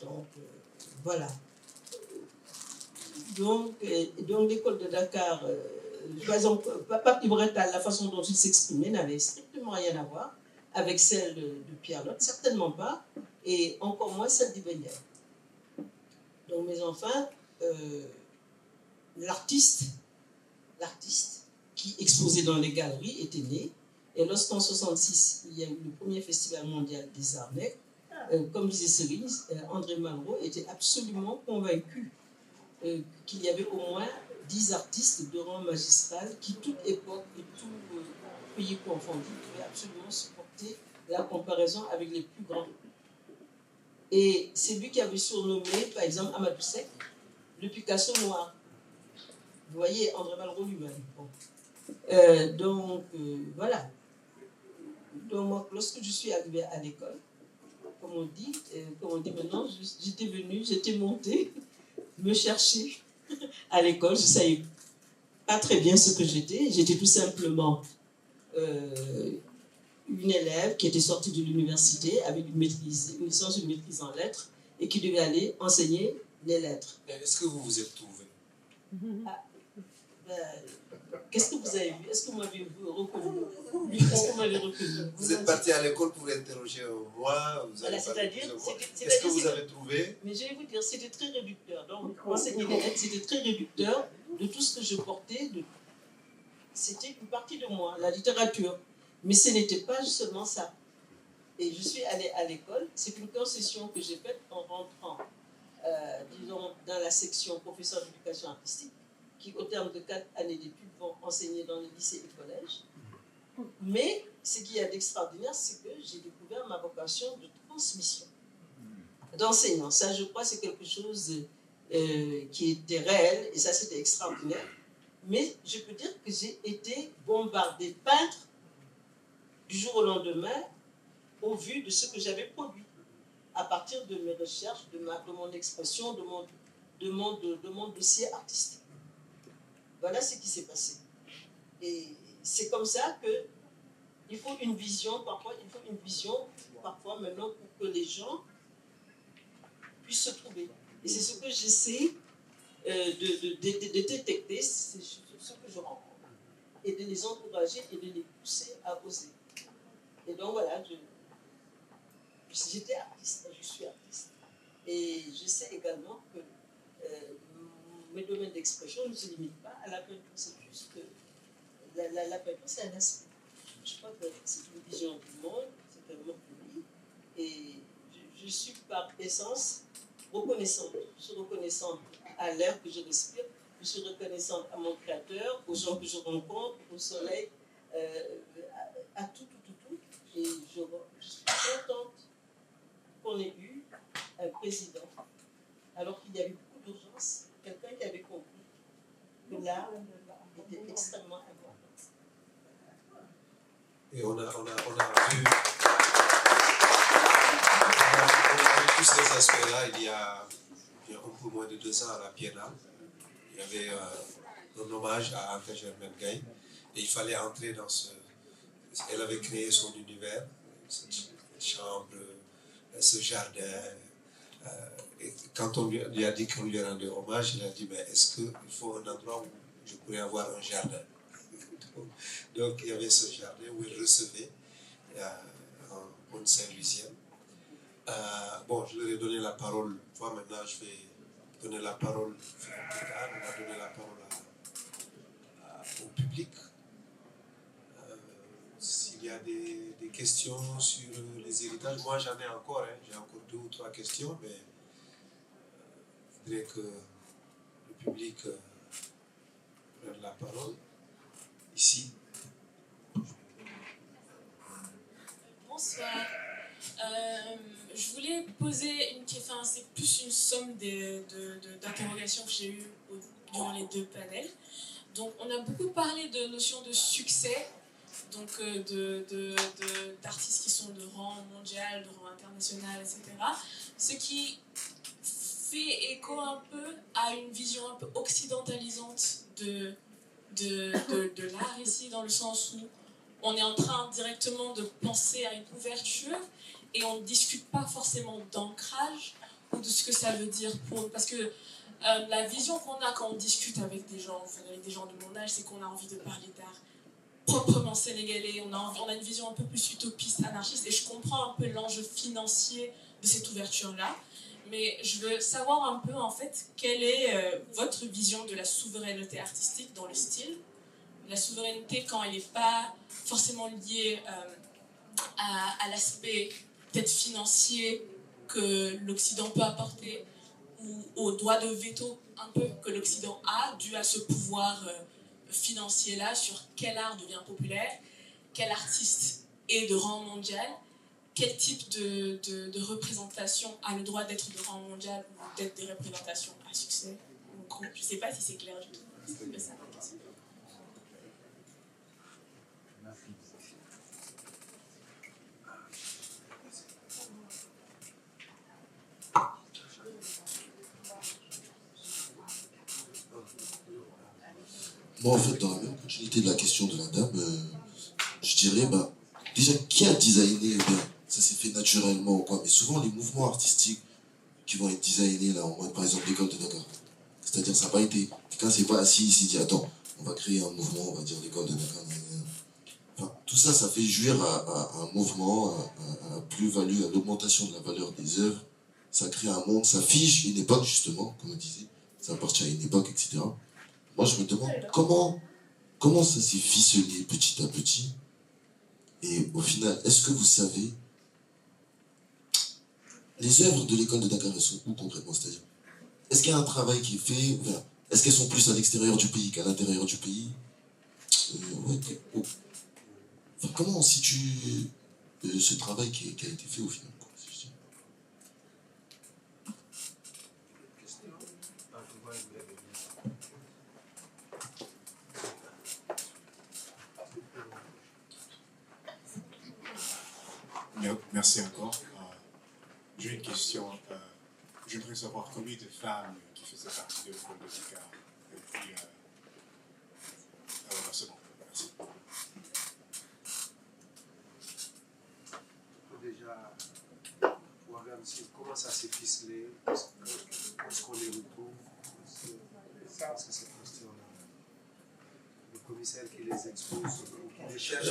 Donc voilà. Donc l'école de Dakar, par exemple, Pape Ibretal, la façon dont il s'exprimait n'avait strictement rien à voir avec celle de Pierre-Lotte, certainement pas, et encore moins celle d'Ibn Ndiaye. Donc mes enfants, l'artiste qui exposait dans les galeries était né, et lorsqu'en 1966, il y a eu le premier festival mondial des arts nègres, comme disait Cerise, André Malraux était absolument convaincu qu'il y avait au moins 10 artistes de rang magistral qui, toute époque et tout pays confondu, pouvaient absolument supporter la comparaison avec les plus grands. Et c'est lui qui avait surnommé, par exemple, Amadou Seck, le Picasso noir. Vous voyez, André Malraux lui-même. Bon. Voilà. Donc, moi, lorsque je suis arrivée à l'école, comme on dit maintenant, j'étais montée me chercher à l'école. Je ne savais pas très bien ce que j'étais. J'étais tout simplement une élève qui était sortie de l'université avec une licence, une maîtrise en lettres, et qui devait aller enseigner les lettres. Est-ce que vous vous êtes trouvé? Qu'est-ce que vous avez vu? Est-ce que vous m'avez reconnu? Est-ce que vous m'avez reconnu? Vous êtes parti à l'école pour interroger moi. Voilà, c'est-à-dire, qu'est-ce que vous avez trouvé? Mais je vais vous dire, c'était très réducteur. Donc, enseigner les lettres, c'était très réducteur de tout ce que je portais. C'était une partie de moi, la littérature. Mais ce n'était pas seulement ça. Et je suis allée à l'école. C'est une concession que j'ai faite en rentrant disons, dans la section professeur d'éducation artistique, qui, au terme de 4 années d'études, vont enseigner dans les lycées et collèges. Mais ce qu'il y a d'extraordinaire, c'est que j'ai découvert ma vocation de transmission, d'enseignant. Ça, je crois, c'est quelque chose qui était réel, et ça, c'était extraordinaire. Mais je peux dire que j'ai été bombardée peintre du jour au lendemain au vu de ce que j'avais produit, à partir de mes recherches, de mon expression, de mon dossier artistique. Voilà ce qui s'est passé. Et c'est comme ça que il faut une vision, parfois maintenant, pour que les gens puissent se trouver. Et c'est ce que j'essaie de détecter, c'est ce que je rencontre, et de les encourager et de les pousser à oser. Et donc voilà, j'étais artiste, je suis artiste. Et je sais également que mes domaines d'expression ne se limitent pas à la peinture, c'est juste que la peinture, c'est un aspect. Je crois que c'est une vision du monde, c'est un monde de vie. Et je suis par essence reconnaissante. Je suis reconnaissante à l'air que je respire, je suis reconnaissante à mon créateur, aux gens que je rencontre, au soleil, à tout. Et je suis contente qu'on ait eu un président, alors qu'il y avait beaucoup d'urgence, quelqu'un qui avait compris que l'art était extrêmement important. Et on a vu tous ces aspects-là il y a un peu moins de 2 ans à la Biennale. Il y avait un hommage à Anta Germaine Gaye et il fallait entrer dans ce... Elle avait créé son univers, cette chambre, ce jardin. Et quand on lui a dit qu'on lui rendait hommage, il a dit, mais est-ce qu'il faut un endroit où je pourrais avoir un jardin? Donc il y avait ce jardin où il recevait en bonne Saint-Louisienne. Bon, je leur ai donné la parole. Moi maintenant, je vais donner la parole plus tard. On va donner la parole au public. S'il y a des questions sur les héritages, moi j'en ai encore. J'ai encore 2 ou 3 questions, mais je voudrais que le public prenne la parole. Ici. Bonsoir. Je voulais poser une question, c'est plus une somme d'interrogations que j'ai eues durant les 2 panels. Donc, on a beaucoup parlé de notion de succès, donc d'artistes qui sont de rang mondial, de rang international, etc. Ce qui fait écho un peu à une vision un peu occidentalisante de l'art ici, dans le sens où on est en train directement de penser à une ouverture et on ne discute pas forcément d'ancrage ou de ce que ça veut dire pour... Parce que la vision qu'on a quand on discute avec des gens de mon âge, c'est qu'on a envie de parler d'art proprement sénégalais, on a une vision un peu plus utopiste, anarchiste, et je comprends un peu l'enjeu financier de cette ouverture-là. Mais je veux savoir un peu, en fait, quelle est votre vision de la souveraineté artistique dans le style. La souveraineté quand elle n'est pas forcément liée à l'aspect peut-être financier que l'Occident peut apporter, ou au droit de veto un peu que l'Occident a, dû à ce pouvoir financier-là sur quel art devient populaire, quel artiste est de rang mondial, quel type de représentation a le droit d'être de rang mondial ou d'être des représentations à succès. Je ne sais pas si c'est clair du tout. C'est ça ma question. Moi, en fait, dans la même continuité de la question de la dame, je dirais, déjà, qui a designé, ça s'est fait naturellement ou quoi, mais souvent les mouvements artistiques qui vont être designés, là, en mode, par exemple, l'école de Dakar. C'est-à-dire, ça n'a pas été, quelqu'un s'est pas assis, il s'est dit, attends, on va créer un mouvement, on va dire l'école de Dakar. Enfin, tout ça, ça fait jouir à un mouvement, à la plus-value, à l'augmentation de la valeur des œuvres. Ça crée un monde, ça fige une époque, justement, comme on disait, ça appartient à une époque, etc. Moi, je me demande comment ça s'est ficelé petit à petit. Et au final, est-ce que vous savez, les œuvres de l'école de Dakar, elles sont où concrètement? C'est-à-dire, est-ce qu'il y a un travail qui est fait? Est-ce qu'elles sont plus à l'extérieur du pays qu'à l'intérieur du pays? Enfin, comment on situe ce travail qui a été fait au final, quoi, si je dis. Merci encore. J'ai une question. Je voudrais savoir combien de femmes qui faisaient partie de l'école de Dakar. Et puis, c'est bon. Merci. Déjà, Ouagane, comment ça s'est ficelé? Est-ce qu'on les retrouve? Parce que cette question, le commissaire qui les expose, qui les cherche.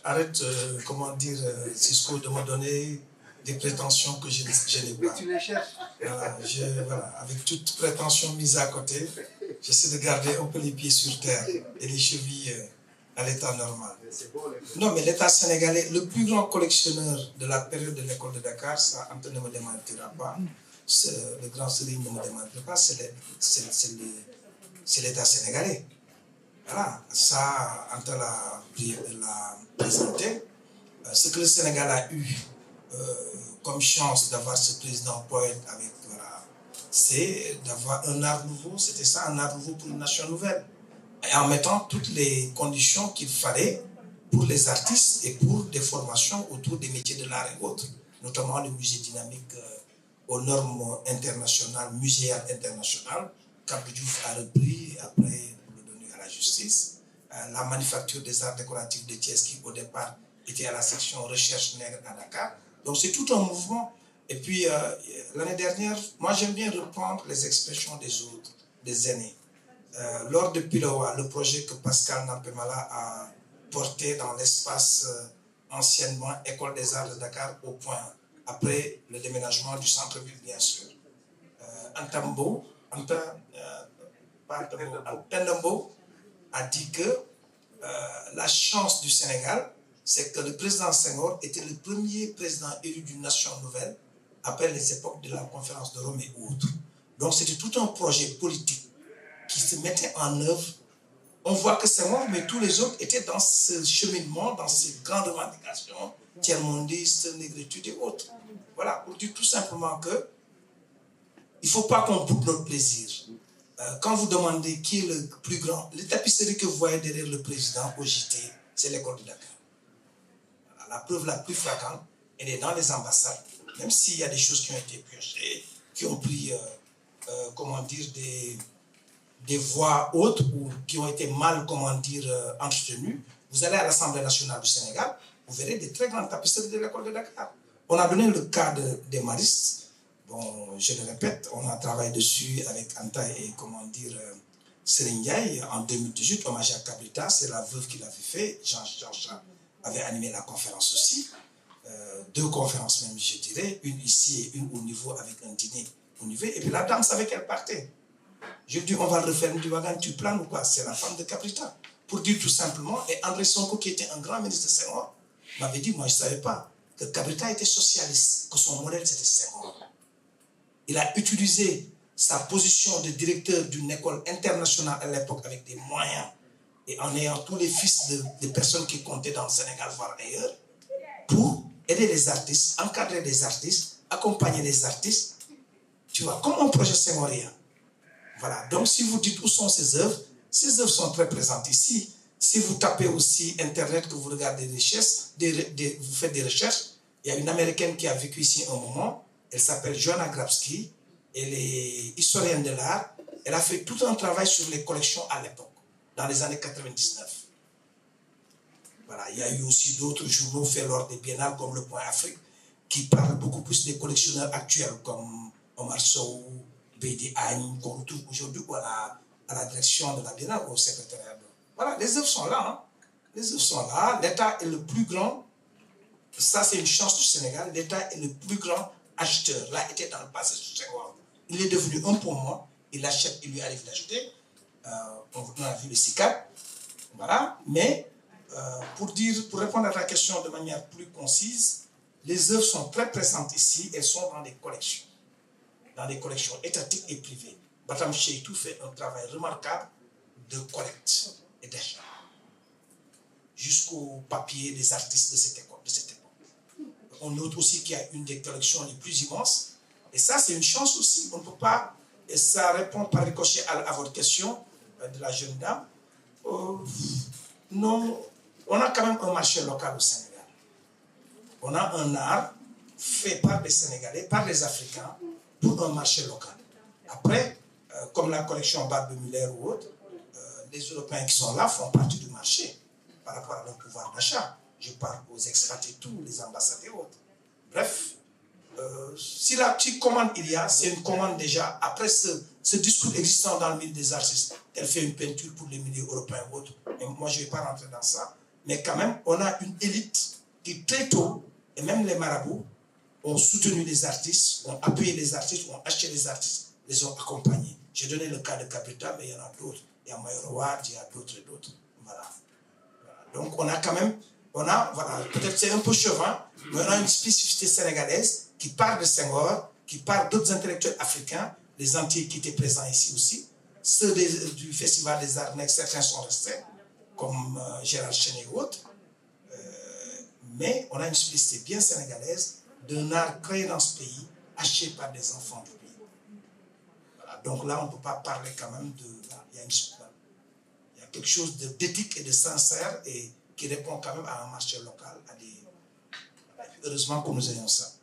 Arrête, comment dire, Cisco, de me donner des prétentions que je n'ai pas. Mais tu les cherches. Voilà, avec toute prétention mise à côté, j'essaie de garder un peu les pieds sur terre et les chevilles à l'état normal. Non, mais l'État sénégalais, le plus grand collectionneur de la période de l'école de Dakar, ça, Antoine ne me démentira pas, le grand Serigne ne me démentira pas, c'est l'État sénégalais. Voilà, ça, Antoine l'a présenté. Ce que le Sénégal a eu comme chance d'avoir ce président poète avec, voilà, c'est d'avoir un art nouveau, c'était ça, un art nouveau pour une nation nouvelle. Et en mettant toutes les conditions qu'il fallait pour les artistes et pour des formations autour des métiers de l'art et autres, notamment le musée dynamique aux normes internationales, muséales internationales, qu'Abdou Diouf a repris après pour le donner à la justice, la manufacture des arts décoratifs de Thiès qui au départ était à la section recherche nègre à Dakar. Donc c'est tout un mouvement. Et puis l'année dernière, moi j'aime bien reprendre les expressions des autres, des aînés. Lors de Pilowa, le projet que Pascal Nampemala a porté dans l'espace anciennement École des Arts de Dakar au point, après le déménagement du centre-ville bien sûr. Antambo a dit que la chance du Sénégal, c'est que le président Senghor était le premier président élu d'une nation nouvelle après les époques de la conférence de Rome et autres. Donc c'était tout un projet politique qui se mettait en œuvre. On voit que Senghor, mais tous les autres étaient dans ce cheminement, dans ces grandes revendications, tiers-mondistes, négritude et autres. Voilà, pour dire tout simplement que il ne faut pas qu'on boude notre plaisir. Quand vous demandez qui est le plus grand, les tapisseries que vous voyez derrière le président au JT, c'est l'école de Dakar. La preuve la plus flagrante, elle est dans les ambassades, même s'il y a des choses qui ont été piochées, qui ont pris, comment dire, des voies hautes ou qui ont été mal, comment dire, entretenues. Vous allez à l'Assemblée nationale du Sénégal, vous verrez des très grandes tapisseries de l'école de Dakar. On a donné le cas des maristes. Bon, je le répète, on a travaillé dessus avec Anta et, comment dire, Serigne Ndiaye en 2018, hommage à Kabrita, c'est la veuve qui l'avait fait. Jean-Charles avait animé la conférence aussi. 2 conférences même, je dirais, une ici et une au niveau avec un dîner au niveau. Et puis la dame savait qu'elle partait. Je lui dis, on va le refaire, du Ouagane, tu planes ou quoi? C'est la femme de Kabrita. Pour dire tout simplement, et André Sonko, qui était un grand ministre de Senghor, m'avait dit, moi je ne savais pas, que Kabrita était socialiste, que son modèle c'était Senghor. Il a utilisé sa position de directeur d'une école internationale à l'époque avec des moyens et en ayant tous les fils de personnes qui comptaient dans le Sénégal, voire ailleurs, pour aider les artistes, encadrer les artistes, accompagner les artistes, tu vois, comme un projet sémorien. Voilà, donc si vous dites où sont ces œuvres sont très présentes ici. Si vous tapez aussi Internet, que vous regardez des recherches, vous faites des recherches, il y a une Américaine qui a vécu ici un moment, elle s'appelle Joanna Grabski, elle est historienne de l'art, elle a fait tout un travail sur les collections à l'époque, dans les années 99. Voilà, il y a eu aussi d'autres journaux faits lors des biennales comme Le Point Afrique, qui parlent beaucoup plus des collectionneurs actuels comme Omar Sow, B.D. Agne, qu'on retrouve aujourd'hui à la direction de la biennale, au secrétariat. Voilà, les œuvres sont là. Hein. Les œuvres sont là. L'État est le plus grand. Ça, c'est une chance du Sénégal. L'État est le plus grand acheteur. Là, était dans le passé sur Senghor. Il est devenu un pour moi. Il achète, il lui arrive d'acheter. On a vu le SICAP. Voilà. Mais pour répondre à ta question de manière plus concise, les œuvres sont très présentes ici. Elles sont dans des collections. dans les collections étatiques et privées. Batam Cheitou fait un travail remarquable de collecte et d'achat, jusqu'au papier des artistes de cette époque. On note aussi qu'il y a une des collections les plus immenses, et ça c'est une chance aussi, on ne peut pas, et ça répond par ricochet à votre question de la jeune dame. Non, on a quand même un marché local au Sénégal. On a un art fait par les Sénégalais, par les Africains, pour un marché local. Après, comme la collection Barbe Muller ou autre, les Européens qui sont là font partie du marché par rapport à leur pouvoir d'achat. Je parle aux expats et tous, les ambassades et autres. Bref, si la petite commande il y a, c'est une commande déjà, après ce discours existant dans le milieu des artistes, elle fait une peinture pour les milieux européens ou autres. Et moi, je ne vais pas rentrer dans ça. Mais quand même, on a une élite qui très tôt, et même les marabouts, ont soutenu les artistes, ont appuyé les artistes, ont acheté les artistes, les ont accompagnés. J'ai donné le cas de Capital, mais il y en a d'autres. Il y a Mayor Ward, il y a d'autres et d'autres. Voilà. Donc on a quand même, voilà, peut-être c'est un peu chauvin, mais on a une spécificité sénégalaise qui part de Senghor, qui part d'autres intellectuels africains, les Antillais qui étaient présents ici aussi, ceux du Festival des Arts Nègres, certains sont restés, comme Gérard Chenet ou autres, mais on a une spécificité bien sénégalaise d'un art créé dans ce pays, acheté par des enfants du pays. Voilà. Donc là, on ne peut pas parler quand même de... Il y a quelque chose d'éthique et de sincère et qui répond quand même à un marché local. Heureusement que nous ayons ça.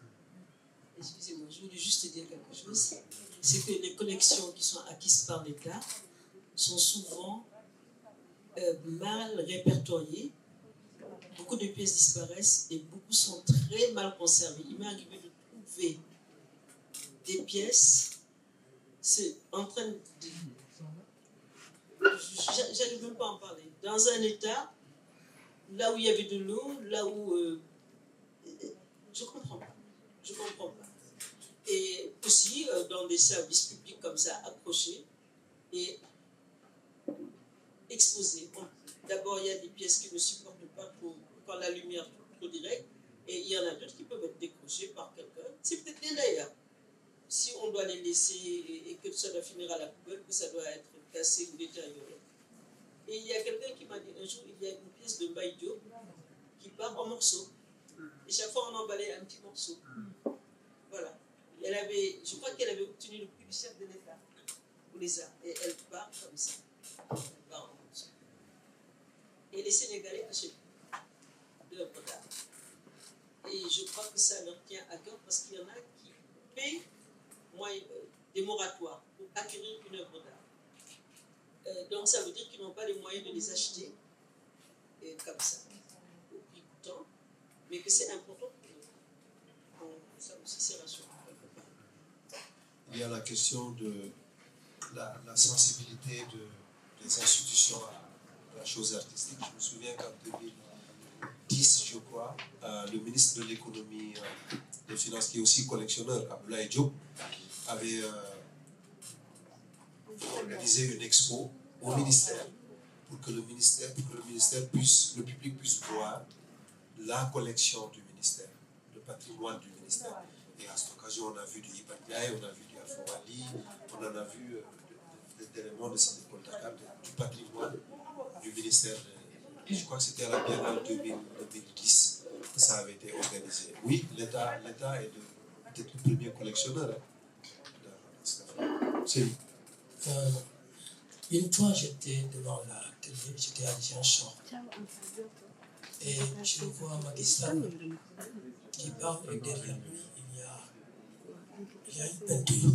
Excusez-moi, je voulais juste te dire quelque chose. C'est que les collections qui sont acquises par l'État sont souvent mal répertoriées. Beaucoup de pièces disparaissent et beaucoup sont très mal conservées. Il m'est arrivé de trouver des pièces, c'est en train de... J'arrive même pas à en parler. Dans un état, là où il y avait de l'eau, là où... je comprends pas. Je comprends pas. Et aussi, dans des services publics comme ça, accrochés et exposés. Bon, d'abord, il y a des pièces qui ne supportent pas trop, quand la lumière est trop directe, et il y en a d'autres qui peuvent être décrochées par quelqu'un. C'est peut-être bien d'ailleurs. Si on doit les laisser et que ça doit finir à la poubelle, que ça doit être cassé ou détérioré. Et il y a quelqu'un qui m'a dit un jour, il y a une pièce de Baïdio qui part en morceaux. Et chaque fois, on emballait un petit morceau. Voilà. Elle avait, je crois qu'elle avait obtenu le prix du chef de l'État pour les arts. Et elle part comme ça. Elle part en morceaux. Et les Sénégalais achètent l'œuvre d'art. Et je crois que ça leur tient à cœur parce qu'il y en a qui paient des moratoires pour acquérir une œuvre d'art. Donc ça veut dire qu'ils n'ont pas les moyens de les acheter comme ça, au prix coûtant, mais que c'est important pour eux. Ça aussi c'est rassurant. Il y a la question de la sensibilité des institutions à la chose artistique. Je me souviens qu'en 2010, je crois, le ministre de l'économie, des finances, qui est aussi collectionneur, Abdoulaye Diop, avait organisé une expo au ministère pour que le public puisse voir la collection du ministère, le patrimoine du ministère. Et à cette occasion, on a vu du Iba Ndiaye, on a vu du Alpha Wali, on en a vu des éléments de cette école Dakar, du patrimoine du ministère. Je crois que c'était à la Biennale 2010 que ça avait été organisé. Oui, l'État est peut-être le premier collectionneur. C'est lui. Une fois, j'étais devant la télé, j'étais à Ziguinchor. Et je vois Macky Sall qui parle et derrière lui, il y a une peinture.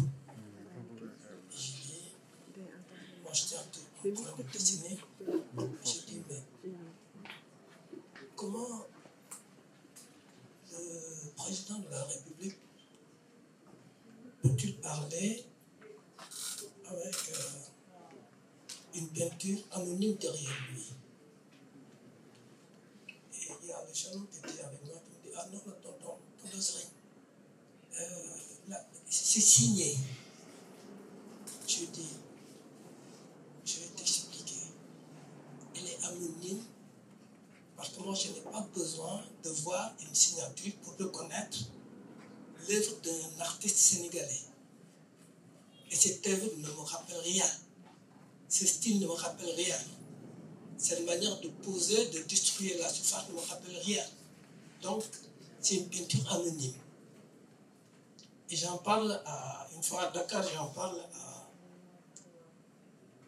Et j'ai dit, moi j'étais en train de dessiner, j'ai dit, mais comment le président de la République peut-il parler avec une peinture anonyme derrière lui? Et il y a le chanon qui était avec moi qui me dit, ah non, non, n'ose rien. C'est signé. Je dis, je vais t'expliquer. Elle est anonyme parce que moi je n'ai pas besoin de voir une signature pour reconnaître l'œuvre d'un artiste sénégalais. Et cette œuvre ne me rappelle rien. Ce style ne me rappelle rien. Cette manière de poser, de distribuer la surface ne me rappelle rien. Donc, c'est une peinture anonyme. Et j'en parle une fois à Dakar, j'en parle à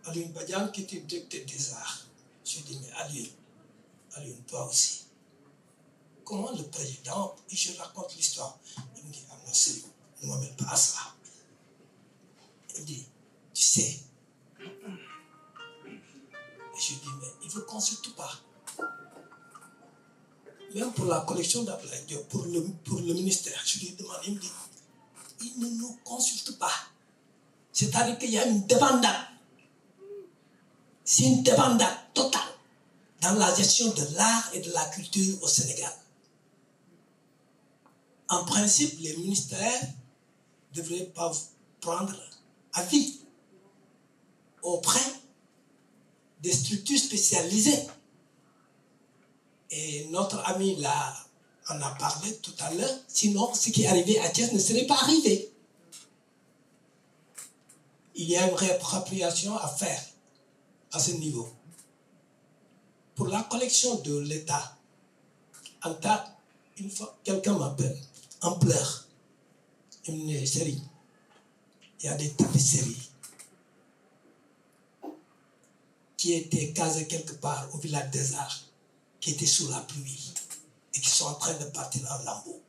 Alioune Badiane qui était directeur des arts. Je lui dis, mais Alioune, toi aussi. Comment le président, et je raconte l'histoire. Il me dit, ah non, c'est ne m'amène pas à ça. Il me dit, tu sais. Et je lui dis, mais il ne consulte pas. Même pour la collection d'Ablaye Diop, pour le ministère, je lui demande, il me dit, il ne nous consulte pas. C'est-à-dire qu'il y a une débandade. C'est une débandade totale dans la gestion de l'art et de la culture au Sénégal. En principe, les ministères ne devraient pas prendre avis auprès des structures spécialisées. Et notre ami là en a parlé tout à l'heure, sinon ce qui est arrivé à Thiès ne serait pas arrivé. Il y a une réappropriation à faire à ce niveau. Pour la collection de l'État, une fois, quelqu'un m'appelle, en pleurs. Il me dit, chérie, il y a des tapisseries qui étaient casées quelque part au village des Arts, qui étaient sous la pluie et qui sont en train de partir en lambeaux.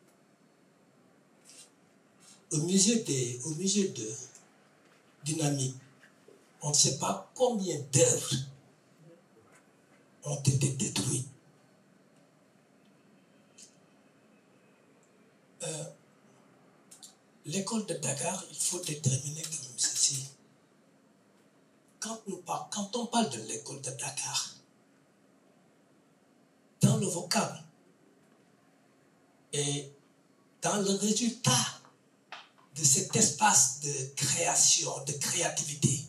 Au musée de Dynamique, on ne sait pas combien d'œuvres ont été détruites. L'école de Dakar, il faut déterminer comme ceci. Quand on parle de l'école de Dakar, dans le vocable et dans le résultat de cet espace de création, de créativité,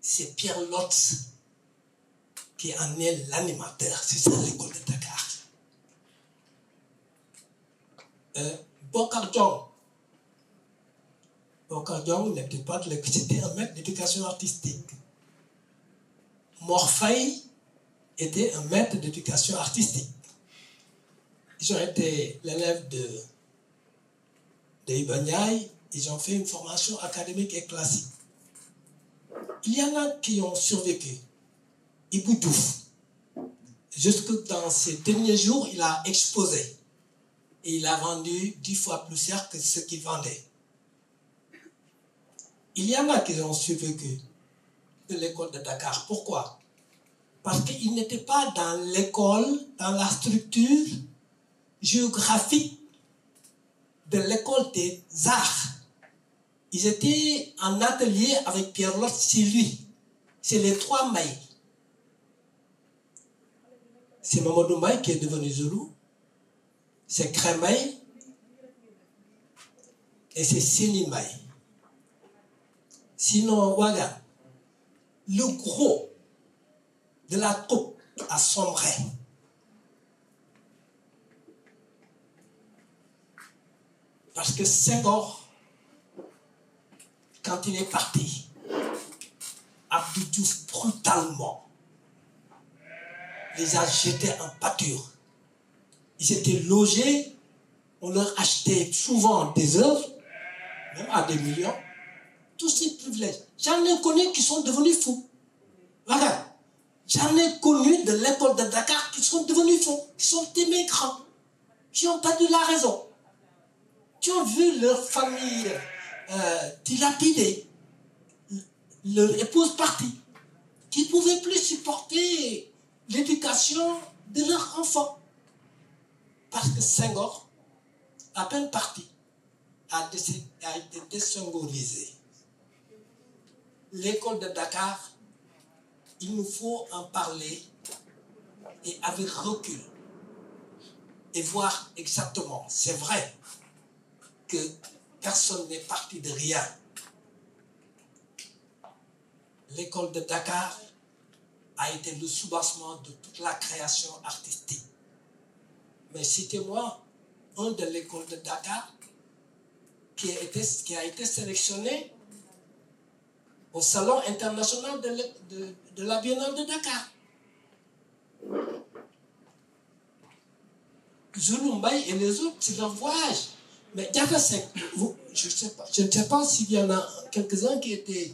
c'est Pierre Lotz qui en est l'animateur. C'est ça l'école de Dakar. Bokar Diong n'était pas de l'école, c'était un maître d'éducation artistique. Morfay était un maître d'éducation artistique. Ils ont été l'élève de Iba Ndiaye, ils ont fait une formation académique et classique. Il y en a qui ont survécu. Ibou Diouf, jusque dans ses derniers jours, il a exposé. Et il a vendu 10 fois plus cher que ce qu'il vendait. Il y en a qui ont survécu de l'école de Dakar. Pourquoi? Parce qu'ils n'étaient pas dans l'école, dans la structure géographique de l'école des arts. Ils étaient en atelier avec Pierre Lotz, c'est lui. C'est les trois Maïs. C'est Mamadou Maï qui est devenu Zoulou. C'est Crémaï. Et c'est Séni Maï. Sinon, Ouaga, le gros de la troupe a sombré. Parce que Senghor, quand il est parti, Abdou Diouf brutalement les a jetés en pâture. Ils étaient logés, on leur achetait souvent des œuvres, même à des millions, tous ces privilèges. J'en ai connu qui sont devenus fous. Regarde, j'en ai connu de l'école de Dakar qui sont devenus fous, qui sont émigrants, qui n'ont pas eu la raison, qui ont vu leur famille dilapidée, leur épouse partie, qui ne pouvaient plus supporter l'éducation de leurs enfants. Parce que Senghor, à peine parti, a été désengorisé. L'école de Dakar, il nous faut en parler et avec recul et voir exactement. C'est vrai que personne n'est parti de rien. L'école de Dakar a été le soubassement de toute la création artistique. Mais citez-moi un de l'école de Dakar qui a été sélectionné au Salon international de la Biennale de Dakar. Zulu Mbaye et les autres, c'est leur voyage. Mais Diatta Seck, je ne sais pas s'il y en a quelques-uns qui étaient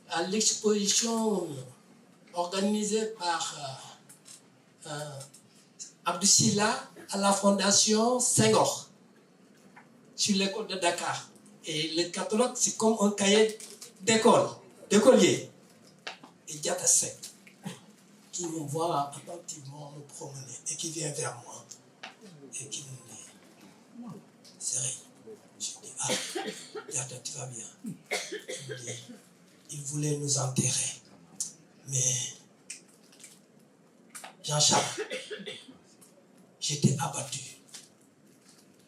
à l'exposition organisée par Abdou Silla à la Fondation Senghor sur l'école de Dakar. Et le catalogue, c'est comme un cahier d'écolier. Et Diatta Seck, qui me voit attentivement me promener et qui vient vers moi et qui me dit, Sérieux, je dis, ah, Diatta, tu vas bien. Il me dit, il voulait nous enterrer. Mais Jean-Charles, j'étais abattu.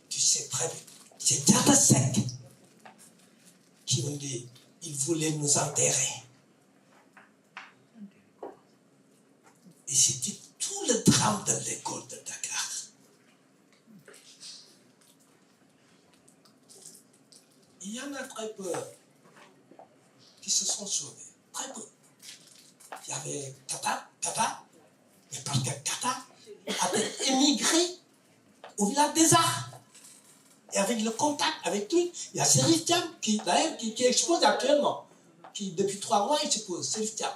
Tu sais très bien. C'est Diatta Seck qui me dit, il voulait nous enterrer. Et c'était tout le drame de l'école de Dakar. Il y en a très peu qui se sont sauvés. Très peu. Il y avait Kata, mais parce que Kata avait émigré au village des Arts. Et avec le contact, avec tout, il y a Serif Thiam qui expose actuellement. Qui depuis 3 mois, il expose, Serif Thiam.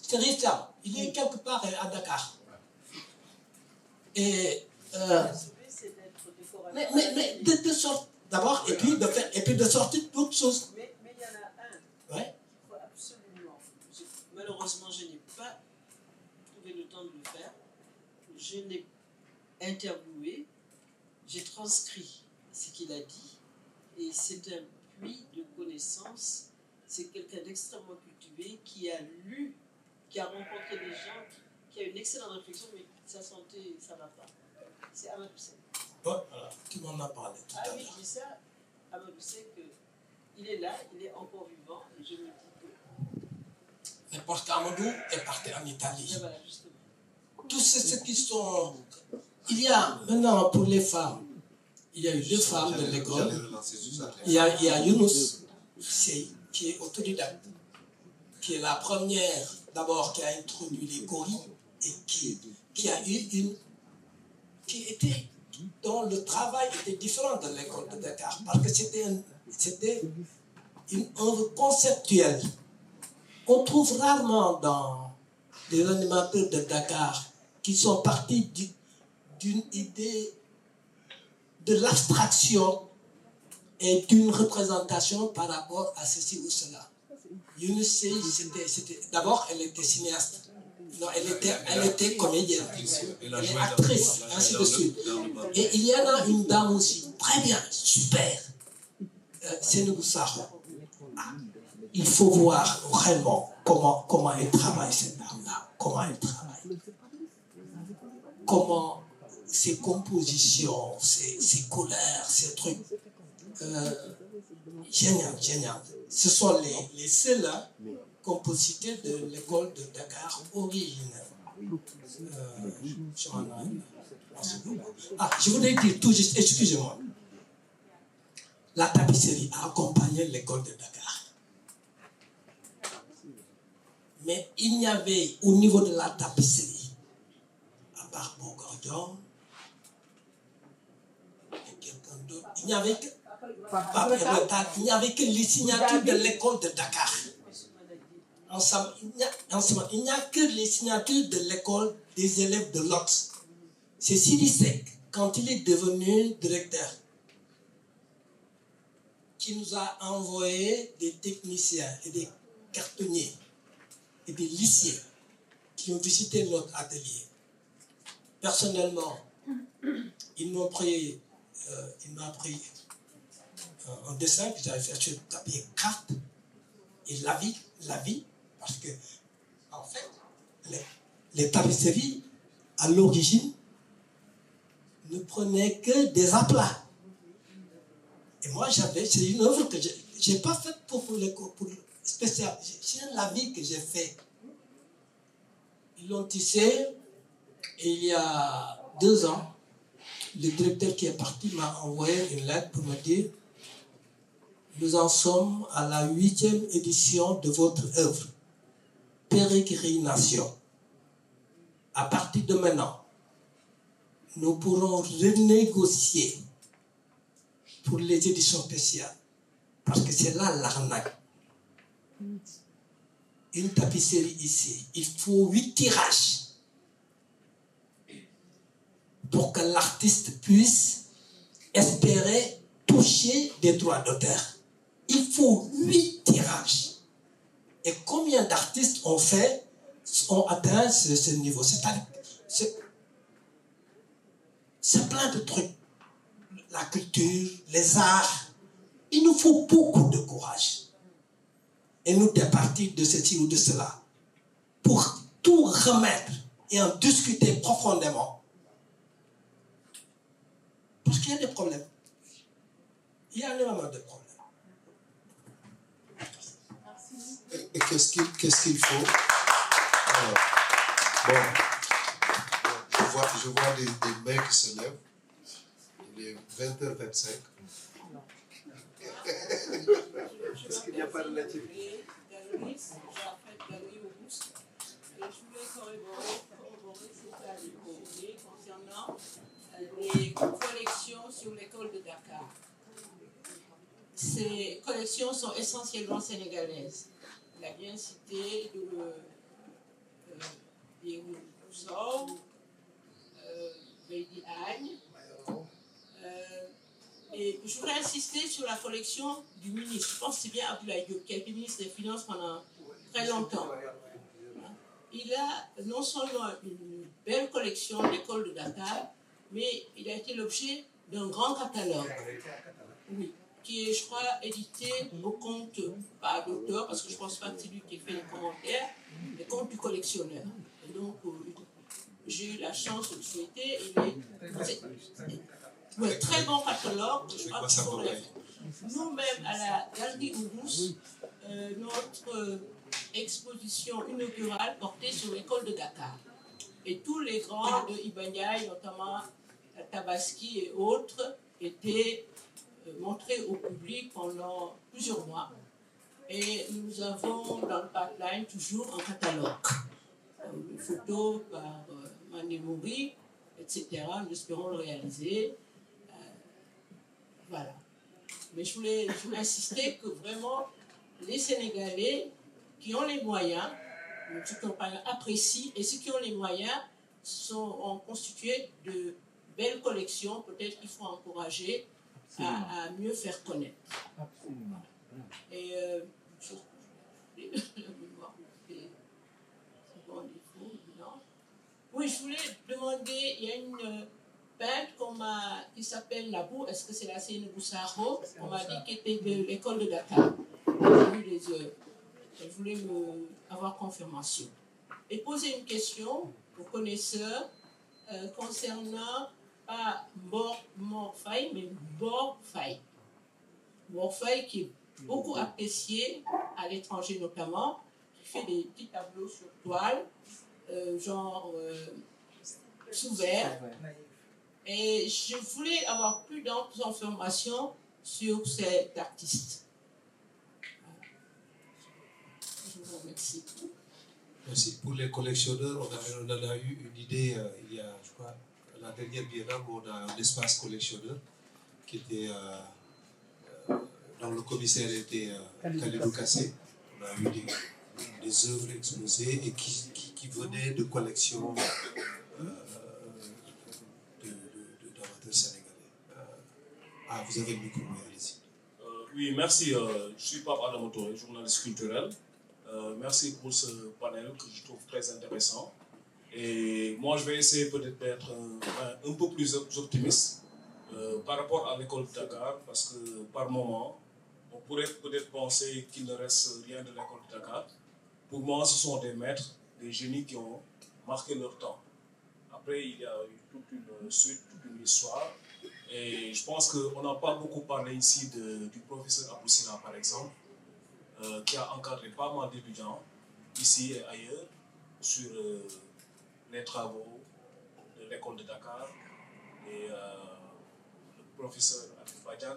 Serif Thiam, il est quelque part à Dakar. Et mais de sorte d'abord, et puis de sortir d'autres choses. Mais il y en a un. Ouais. Il faut absolument. Malheureusement, je n'ai pas trouvé le temps de le faire. Je l'ai interviewé, j'ai transcrit ce qu'il a dit, et c'est un puits de connaissances. C'est quelqu'un d'extrêmement cultivé qui a lu, qui a rencontré des gens, qui a une excellente réflexion, mais sa santé, ça ne va pas. C'est Amadou Seck. Ouais, voilà, tu m'en as parlé tout à l'heure. Ah oui, je dis ça. Amadou Seck, il est là, il est encore vivant, et je me dis que. Mais parce qu'Amadou est parti en Italie. Et voilà, justement. Tous ceux qui sont. Il y a maintenant pour les femmes, il y a eu 2 femmes de l'école. Il y a Younous, qui est autodidacte, qui est la première, d'abord, qui a introduit les gorilles et qui a eu dont le travail était différent de l'école de Dakar, parce que c'était une œuvre conceptuelle. On trouve rarement dans les animateurs de Dakar qui sont partis d'une idée de l'abstraction et d'une représentation par rapport à ceci ou cela. Younous, d'abord, elle était cinéaste. Non, elle était comédienne. Elle est actrice, ainsi de suite. Et il y en a une dame aussi, très bien, super. Sénégal Sakho. Il faut voir vraiment comment elle travaille, cette dame-là. Comment elle travaille. Comment ses compositions, ses couleurs, ces trucs. Génial. Ce sont les seuls composités de l'école de Dakar originelle. Je voudrais dire tout juste, excusez-moi. La tapisserie a accompagné l'école de Dakar. Mais il n'y avait au niveau de la tapisserie, à part Bogordon, et quelqu'un d'autre, il n'y avait que les signatures de l'école de Dakar. Ensemble, il n'y a que les signatures de l'école des élèves de l'Ox. C'est Sidi Seck, quand il est devenu directeur, qui nous a envoyé des techniciens et des cartonniers et des lycéens qui ont visité notre atelier. Personnellement, il m'a pris un dessin que j'avais fait sur le papier carte et la vie, parce que, en fait, les tapisseries, à l'origine, ne prenaient que des aplats. Et moi, c'est une œuvre que je n'ai pas faite pour spécial. C'est la vie que j'ai fait. Ils l'ont tissé, et il y a 2 ans, le directeur qui est parti m'a envoyé une lettre pour me dire nous en sommes à la 8e édition de votre œuvre, Pérégrination. À partir de maintenant, nous pourrons renégocier pour les éditions spéciales. Parce que c'est là l'arnaque. Une tapisserie ici, il faut 8 tirages pour que l'artiste puisse espérer toucher des droits d'auteur. Il faut 8 tirages. Et combien d'artistes ont atteint ce niveau? C'est plein de trucs. La culture, les arts. Il nous faut beaucoup de courage. Et nous départir de ceci ou de cela. Pour tout remettre et en discuter profondément. Parce qu'il y a des problèmes. Il y a énormément de problèmes. Et qu'est-ce qu'il faut? Alors, bon, je vois des mains qui se lèvent. Il est 20h25. Est-ce qu'il n'y a pas de natif? Je voulais corroborer ce que a dit concernant les collections sur l'école de Dakar. Ces collections sont essentiellement sénégalaises. Il a bien cité Sow, Baby Agne. Et je voudrais insister sur la collection du ministre. Je pense que c'est bien Abdoulaye Diop, qui a été ministre des Finances pendant très longtemps. Il a non seulement une belle collection de l'école de Dakar, mais il a été l'objet d'un grand catalogue. Oui, qui est, je crois, édité au compte, pas d'auteur, parce que je ne pense pas que c'est lui qui a fait les commentaires, mais compte du collectionneur. Et donc, j'ai eu la chance de le souhaiter. Un très bon catalogue. Je crois qu'il faut nous-mêmes, à la Galerie Ougous, notre exposition inaugurale portée sur l'école de Dakar. Et tous les grands de Ibanyaï, notamment Tabaski et autres, étaient montrés au public pendant plusieurs mois. Et nous avons dans le pipeline toujours un catalogue. Une photo par Mané Mouri, etc. Nous espérons le réaliser. Voilà. Mais je voulais insister que vraiment, les Sénégalais qui ont les moyens, ceux qui n'ont pas apprécient, et ceux qui ont les moyens ont constitué de belles collections. Peut-être qu'il faut encourager à mieux faire connaître. Absolument. Et oui, je voulais demander, il y a une peintre qui s'appelle Labou, est-ce que c'est la Seine Boussaro? On m'a dit qu'elle était de l'école de Dakar. J'ai vu les œuvres. Je voulais avoir confirmation. Et poser une question aux connaisseurs concernant pas Morfaï, mais Borfaï. Morfaï qui est beaucoup apprécié à l'étranger notamment, qui fait des petits tableaux sur toile, genre sous verre. Et je voulais avoir plus d'informations sur cet artiste. Je vous remercie. Merci. Pour les collectionneurs, on en a eu une idée il y a, je crois, la dernière biennale où on a un espace collectionneur qui était dont le commissaire était Khalidou Kassé. On a eu des œuvres exposées et qui venaient de collections d'amateurs sénégalais. Vous avez le micro, allez-y. Oui, merci. Je suis Pape Adam Touré, journaliste culturel. Merci pour ce panel que je trouve très intéressant. Et moi, je vais essayer peut-être d'être un peu plus optimiste par rapport à l'école de Dakar, parce que par moment, on pourrait peut-être penser qu'il ne reste rien de l'école de Dakar. Pour moi, ce sont des maîtres, des génies qui ont marqué leur temps. Après, il y a eu toute une suite, toute une histoire. Et je pense qu'on n'a pas beaucoup parlé ici du professeur Abou Sina, par exemple, qui a encadré pas mal d'étudiants, ici et ailleurs, sur les travaux de l'école de Dakar, et le professeur Atif Badian,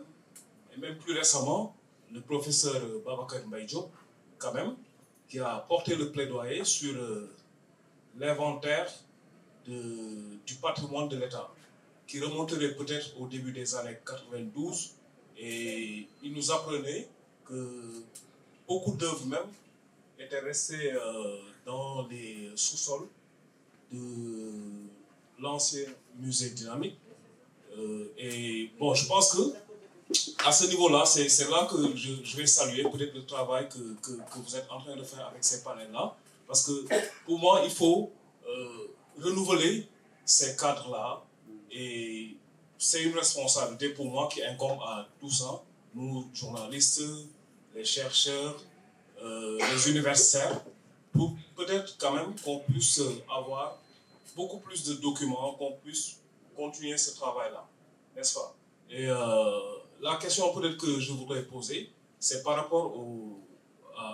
et même plus récemment, le professeur Babacar Mbaye Diop, quand même, qui a porté le plaidoyer sur l'inventaire du patrimoine de l'État, qui remonterait peut-être au début des années 92, et il nous apprenait que beaucoup d'œuvres même étaient restées dans les sous-sols de l'ancien musée dynamique. Et bon, je pense que à ce niveau-là, c'est là que je vais saluer peut-être le travail que vous êtes en train de faire avec ces panels-là, parce que pour moi, il faut renouveler ces cadres-là, et c'est une responsabilité pour moi qui incombe à tout ça, nous journalistes, les chercheurs, les universitaires, pour peut-être quand même qu'on puisse avoir beaucoup plus de documents, qu'on puisse continuer ce travail-là, n'est-ce pas? Et la question peut-être que je voudrais poser, c'est par rapport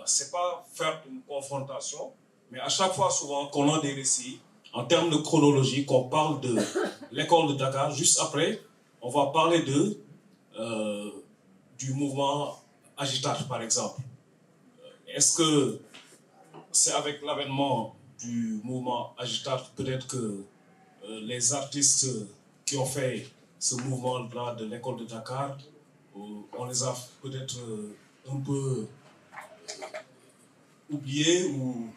c'est pas faire une confrontation, mais à chaque fois souvent qu'on a des récits, en termes de chronologie, qu'on parle de l'école de Dakar, juste après, on va parler du mouvement Agitar, par exemple. Est-ce que c'est avec l'avènement du mouvement Agitar, peut-être que les artistes qui ont fait ce mouvement-là de l'école de Dakar, on les a peut-être un peu oubliés ou...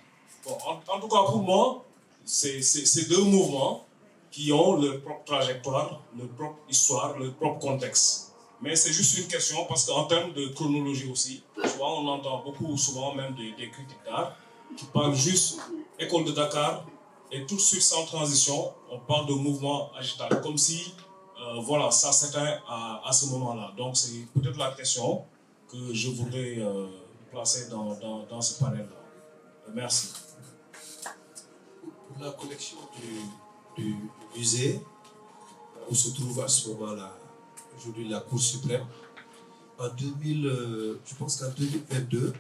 Bon, en tout cas, pour moi, c'est ces deux mouvements qui ont leur propre trajectoire, leur propre histoire, leur propre contexte. Mais c'est juste une question parce qu'en termes de chronologie aussi, souvent on entend beaucoup, souvent même des critiques d'art qui parlent juste école de Dakar et tout de suite sans transition, on parle de mouvement agitateur comme si voilà, ça s'éteint à ce moment-là. Donc c'est peut-être la question que je voudrais placer dans ce panel-là. Merci. Pour la collection du musée, où se trouve à ce moment-là aujourd'hui la Cour suprême, en 2000, je pense qu'en 2022,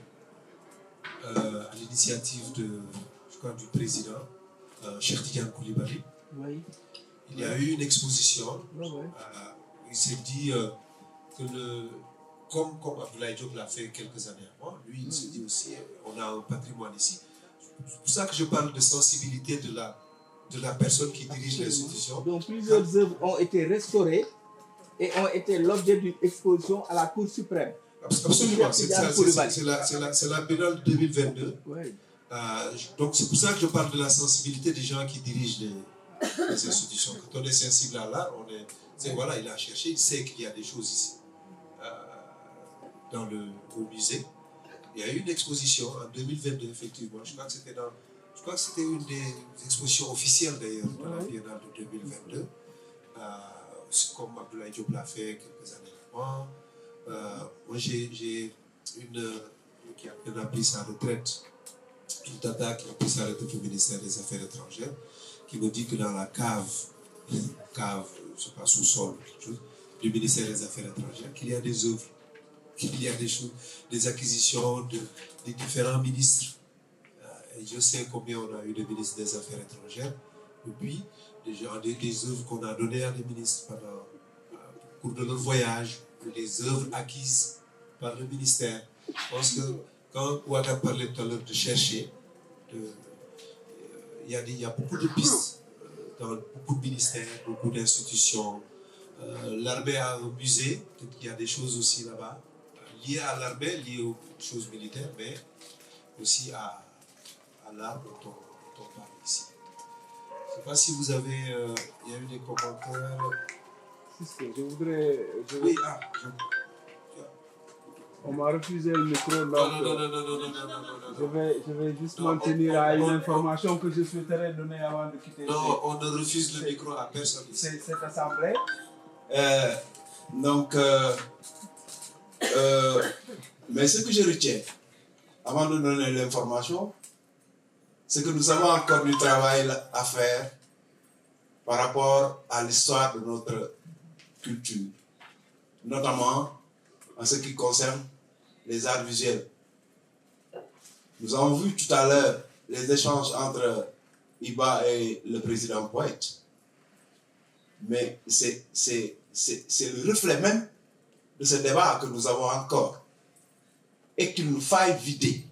à l'initiative je crois, du président Cheikh Tidiane Coulibaly, Oui. il y a eu une exposition. Il s'est dit que comme Abdoulaye Diop l'a fait quelques années avant, lui il se dit aussi on a un patrimoine ici. C'est pour ça que je parle de sensibilité de la personne qui dirige l'institution. Donc plusieurs œuvres ont été restaurées et ont été l'objet d'une exposition à la Cour suprême. Absolument, c'est la biennale 2022. Oui. Donc c'est pour ça que je parle de la sensibilité des gens qui dirigent les institutions. Quand on est sensible à l'art, voilà, il a cherché, il sait qu'il y a des choses ici. Au musée, il y a eu une exposition en 2022, effectivement. Je crois que c'était une des expositions officielles d'ailleurs de la biennale de 2022. Comme Abdoulaye Diop l'a fait quelques années avant. Moi, j'ai une qui a pris sa retraite, une tata qui a pris sa retraite au ministère des Affaires étrangères, qui me dit que dans la cave, je ne sais pas, sous-sol, du ministère des Affaires étrangères, qu'il y a des œuvres, qu'il y a des choses, des acquisitions des différents ministres. Et je sais combien on a eu de ministres des Affaires étrangères, et puis des œuvres qu'on a données à des ministres au cours de leur voyage, les œuvres acquises par le ministère. Je pense que quand Ouaga parlait tout à l'heure de chercher, il y a beaucoup de pistes dans beaucoup de ministères, beaucoup d'institutions. L'armée a un musée, peut-être qu'il y a des choses aussi là-bas, liées à l'armée, liées aux choses militaires, mais aussi à l'art dont on parle ici. Je ne sais pas si vous avez... il y a eu des commentaires. Je voudrais... Oui, On m'a refusé le micro, donc non. Je vais juste maintenir à une information que je souhaiterais donner avant de quitter. Non, on ne refuse le micro à personne ici. Cette assemblée. Mais ce que je retiens, avant de donner l'information, c'est que nous avons encore du travail à faire par rapport à l'histoire de notre culture, notamment en ce qui concerne les arts visuels. Nous avons vu tout à l'heure les échanges entre Iba et le président Poète, mais c'est le reflet même de ce débat que nous avons encore. et qu'il nous faille vider.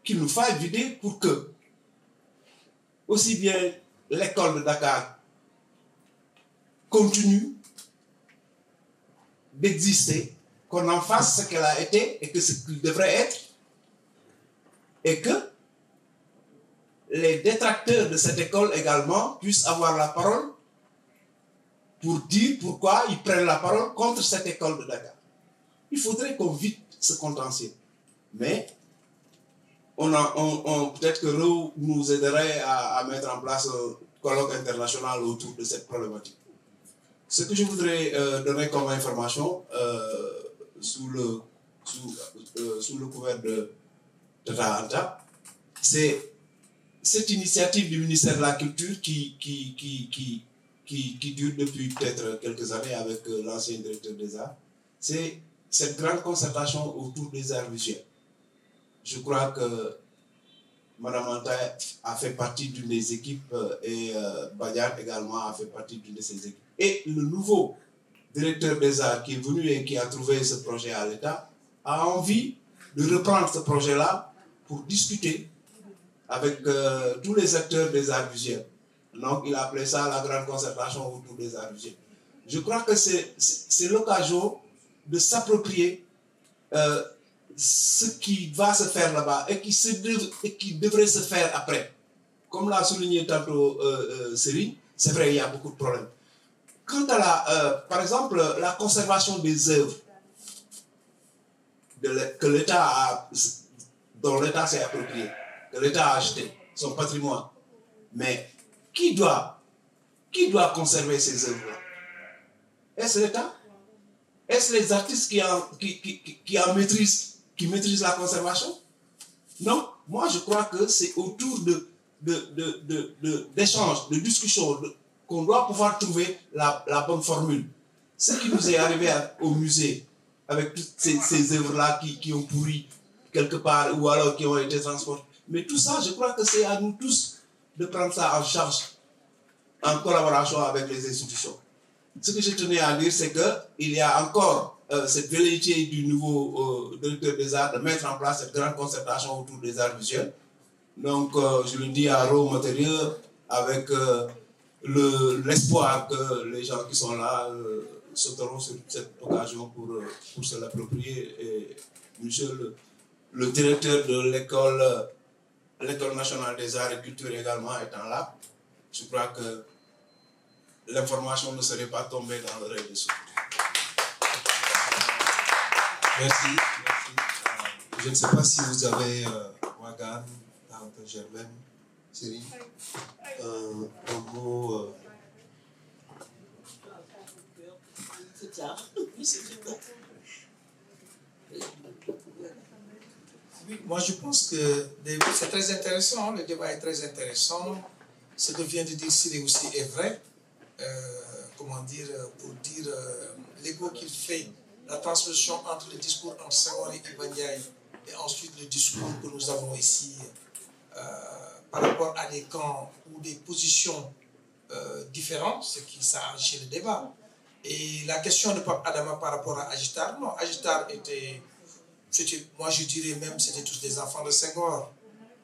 Qu'il nous faille vider pour que, aussi bien l'école de Dakar continue d'exister, qu'on en fasse ce qu'elle a été et que ce qu'il devrait être, et que les détracteurs de cette école également puissent avoir la parole pour dire pourquoi ils prennent la parole contre cette école de Dakar. Il faudrait qu'on vide ce contentieux. Mais peut-être que Rou nous aiderait à mettre en place un colloque international autour de cette problématique. Ce que je voudrais donner comme information sous le couvert de Tata Anta, c'est cette initiative du ministère de la Culture qui dure depuis peut-être quelques années avec l'ancien directeur des Arts. C'est cette grande concertation autour des arts visuels. Je crois que Mme Anta a fait partie d'une des équipes et Badian également a fait partie d'une de ces équipes. Et le nouveau directeur des arts qui est venu et qui a trouvé ce projet à l'État a envie de reprendre ce projet-là pour discuter avec tous les acteurs des arts visuels. Donc il a appelé ça la grande concertation autour des arts visuels. Je crois que c'est l'occasion de s'approprier ce qui va se faire là-bas et qui devrait se faire après. Comme l'a souligné tantôt Céline, c'est vrai, il y a beaucoup de problèmes. Quant à par exemple, la conservation des œuvres dont l'État s'est approprié, que l'État a acheté, son patrimoine. Mais qui doit conserver ces œuvres-là? Est-ce l'État? Est-ce les artistes qui maîtrisent la conservation? Non, moi je crois que c'est autour d'échanges, de discussions, qu'on doit pouvoir trouver la bonne formule. Ce qui nous est arrivé au musée, avec toutes ces œuvres-là qui ont pourri quelque part, ou alors qui ont été transportées. Mais tout ça, je crois que c'est à nous tous de prendre ça en charge, en collaboration avec les institutions. Ce que je tenais à dire, c'est qu'il y a encore cette velléité du nouveau directeur des arts de mettre en place cette grande concertation autour des arts visuels. Donc, je le dis à Raw Matériel, avec l'espoir que les gens qui sont là sauteront sur cette occasion pour se l'approprier. Et monsieur le directeur de l'École nationale des arts et culture également étant là, je crois que l'information ne serait pas tombée dans l'oreille de ceux. Merci. Je ne sais pas si vous avez Wagan, Tante Germaine, Céline, un mot. C'est tard. Oui, moi je pense que c'est très intéressant, le débat est très intéressant. Ce que vient de dire Cyril aussi est vrai. Comment dire, pour dire l'écho qu'il fait, la transposition entre le discours entre Senghor et Iba Ndiaye et ensuite le discours que nous avons ici par rapport à des camps ou des positions différentes, ce qui ça enrichit le débat. Et la question de Pape Adama par rapport à Agitar, non, Agitar moi je dirais même c'était tous des enfants de Senghor.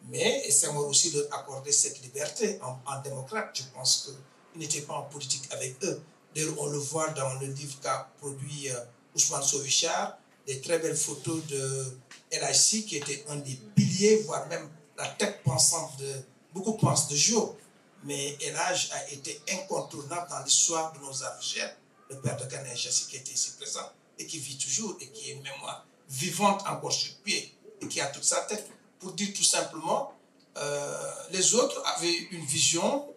Mais Senghor aussi leur accordait cette liberté en démocrate. Je pense qu'il n'était pas en politique avec eux. D'ailleurs, on le voit dans le livre qu'a produit Ousmane Sowichar, des très belles photos de LHC qui était un des piliers, voire même la tête pensante de beaucoup pensent de jour. Mais LH a été incontournable dans l'histoire de nos archers. Le père de Kané Jassi qui était ici présent et qui vit toujours et qui est une mémoire vivante encore sur pied et qui a toute sa tête. Pour dire tout simplement, les autres avaient une vision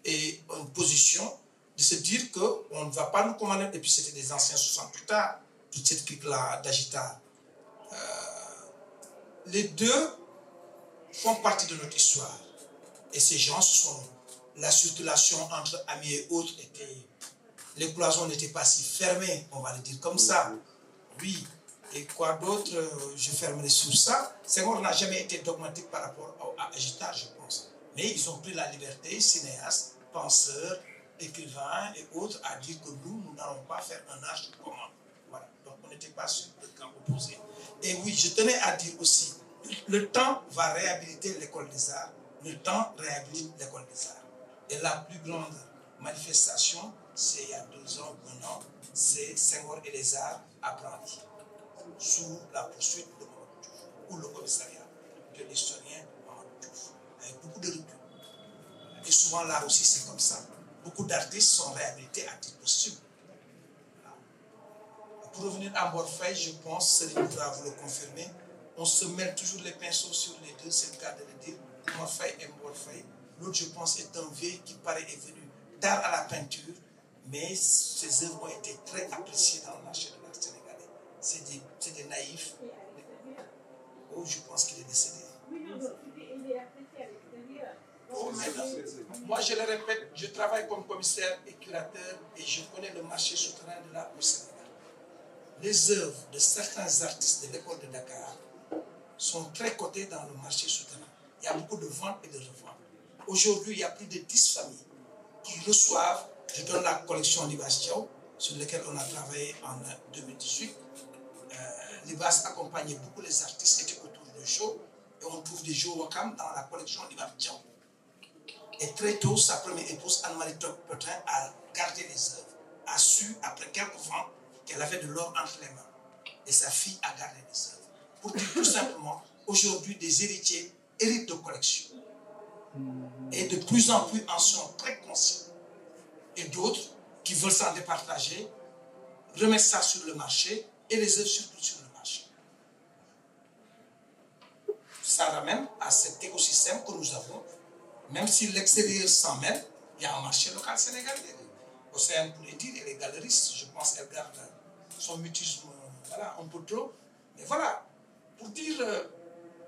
et une position de se dire qu'on ne va pas nous commander. Et puis c'était des anciens 60 plus tard, toute cette clique-là d'Agitar. Les deux font partie de notre histoire. Et ces gens sont... La circulation entre amis et autres était... Les cloisons n'étaient pas si fermées, on va le dire comme ça. Oui. Et quoi d'autre, je fermerai sur ça. Senghor n'a jamais été dogmatique par rapport à Agitar, je pense. Mais ils ont pris la liberté, cinéastes, penseurs, écrivains et autres, à dire que nous n'allons pas faire un art commun. Voilà. Donc on est n'était pas sur le camp opposé. Et oui, je tenais à dire aussi, le temps va réhabiliter l'école des arts, le temps réhabilite l'école des arts. Et la plus grande manifestation, c'est il y a 2 ans, 1 an, c'est Senghor et les arts apprentis, sous la poursuite de Mamadou Diouf, ou le commissariat de l'historien Mamadou Diouf, avec beaucoup de recul. Et souvent là aussi c'est comme ça. Beaucoup d'artistes sont réhabilités à titre posthume. Pour revenir à Morfei, je pense, Serigne pourra vous le confirmer, on se mêle toujours les pinceaux sur les deux, c'est le cas de le dire. Morfei et Morfei. L'autre, je pense, est un vieux qui paraît est venu tard à la peinture, mais ses œuvres ont été très appréciées dans le marché de l'art sénégalais. C'est des naïfs. Oh, je pense qu'il est décédé. Oh, moi, je le répète, je travaille comme commissaire et curateur et je connais le marché souterrain de l'art au Sénégal. Les œuvres de certains artistes de l'école de Dakar sont très cotées dans le marché souterrain. Il y a beaucoup de ventes et de reventes. Aujourd'hui, il y a plus de 10 familles qui reçoivent, je donne la collection Libas Diaw, sur laquelle on a travaillé en 2018. Libas accompagnait beaucoup les artistes, c'était autour de shows, et on trouve des shows Wakam dans la collection Libas Diaw. Et très tôt, sa première épouse, Anne-Marie Toc-Petin, a gardé les œuvres, a su, après quelques vents, qu'elle avait de l'or entre les mains. Et sa fille a gardé les œuvres. Pour dire tout simplement, aujourd'hui, des héritiers héritent de collections. Et de plus en plus en sont très conscients. Et d'autres qui veulent s'en départager remettent ça sur le marché et les œuvres surtout sur le marché. Ça ramène à cet écosystème que nous avons. Même si l'extérieur s'en mêle, il y a un marché local sénégalais. Océane pour les dire, et les galeristes, je pense qu'elle garde son mutisme voilà, un peu trop. Mais voilà, pour dire,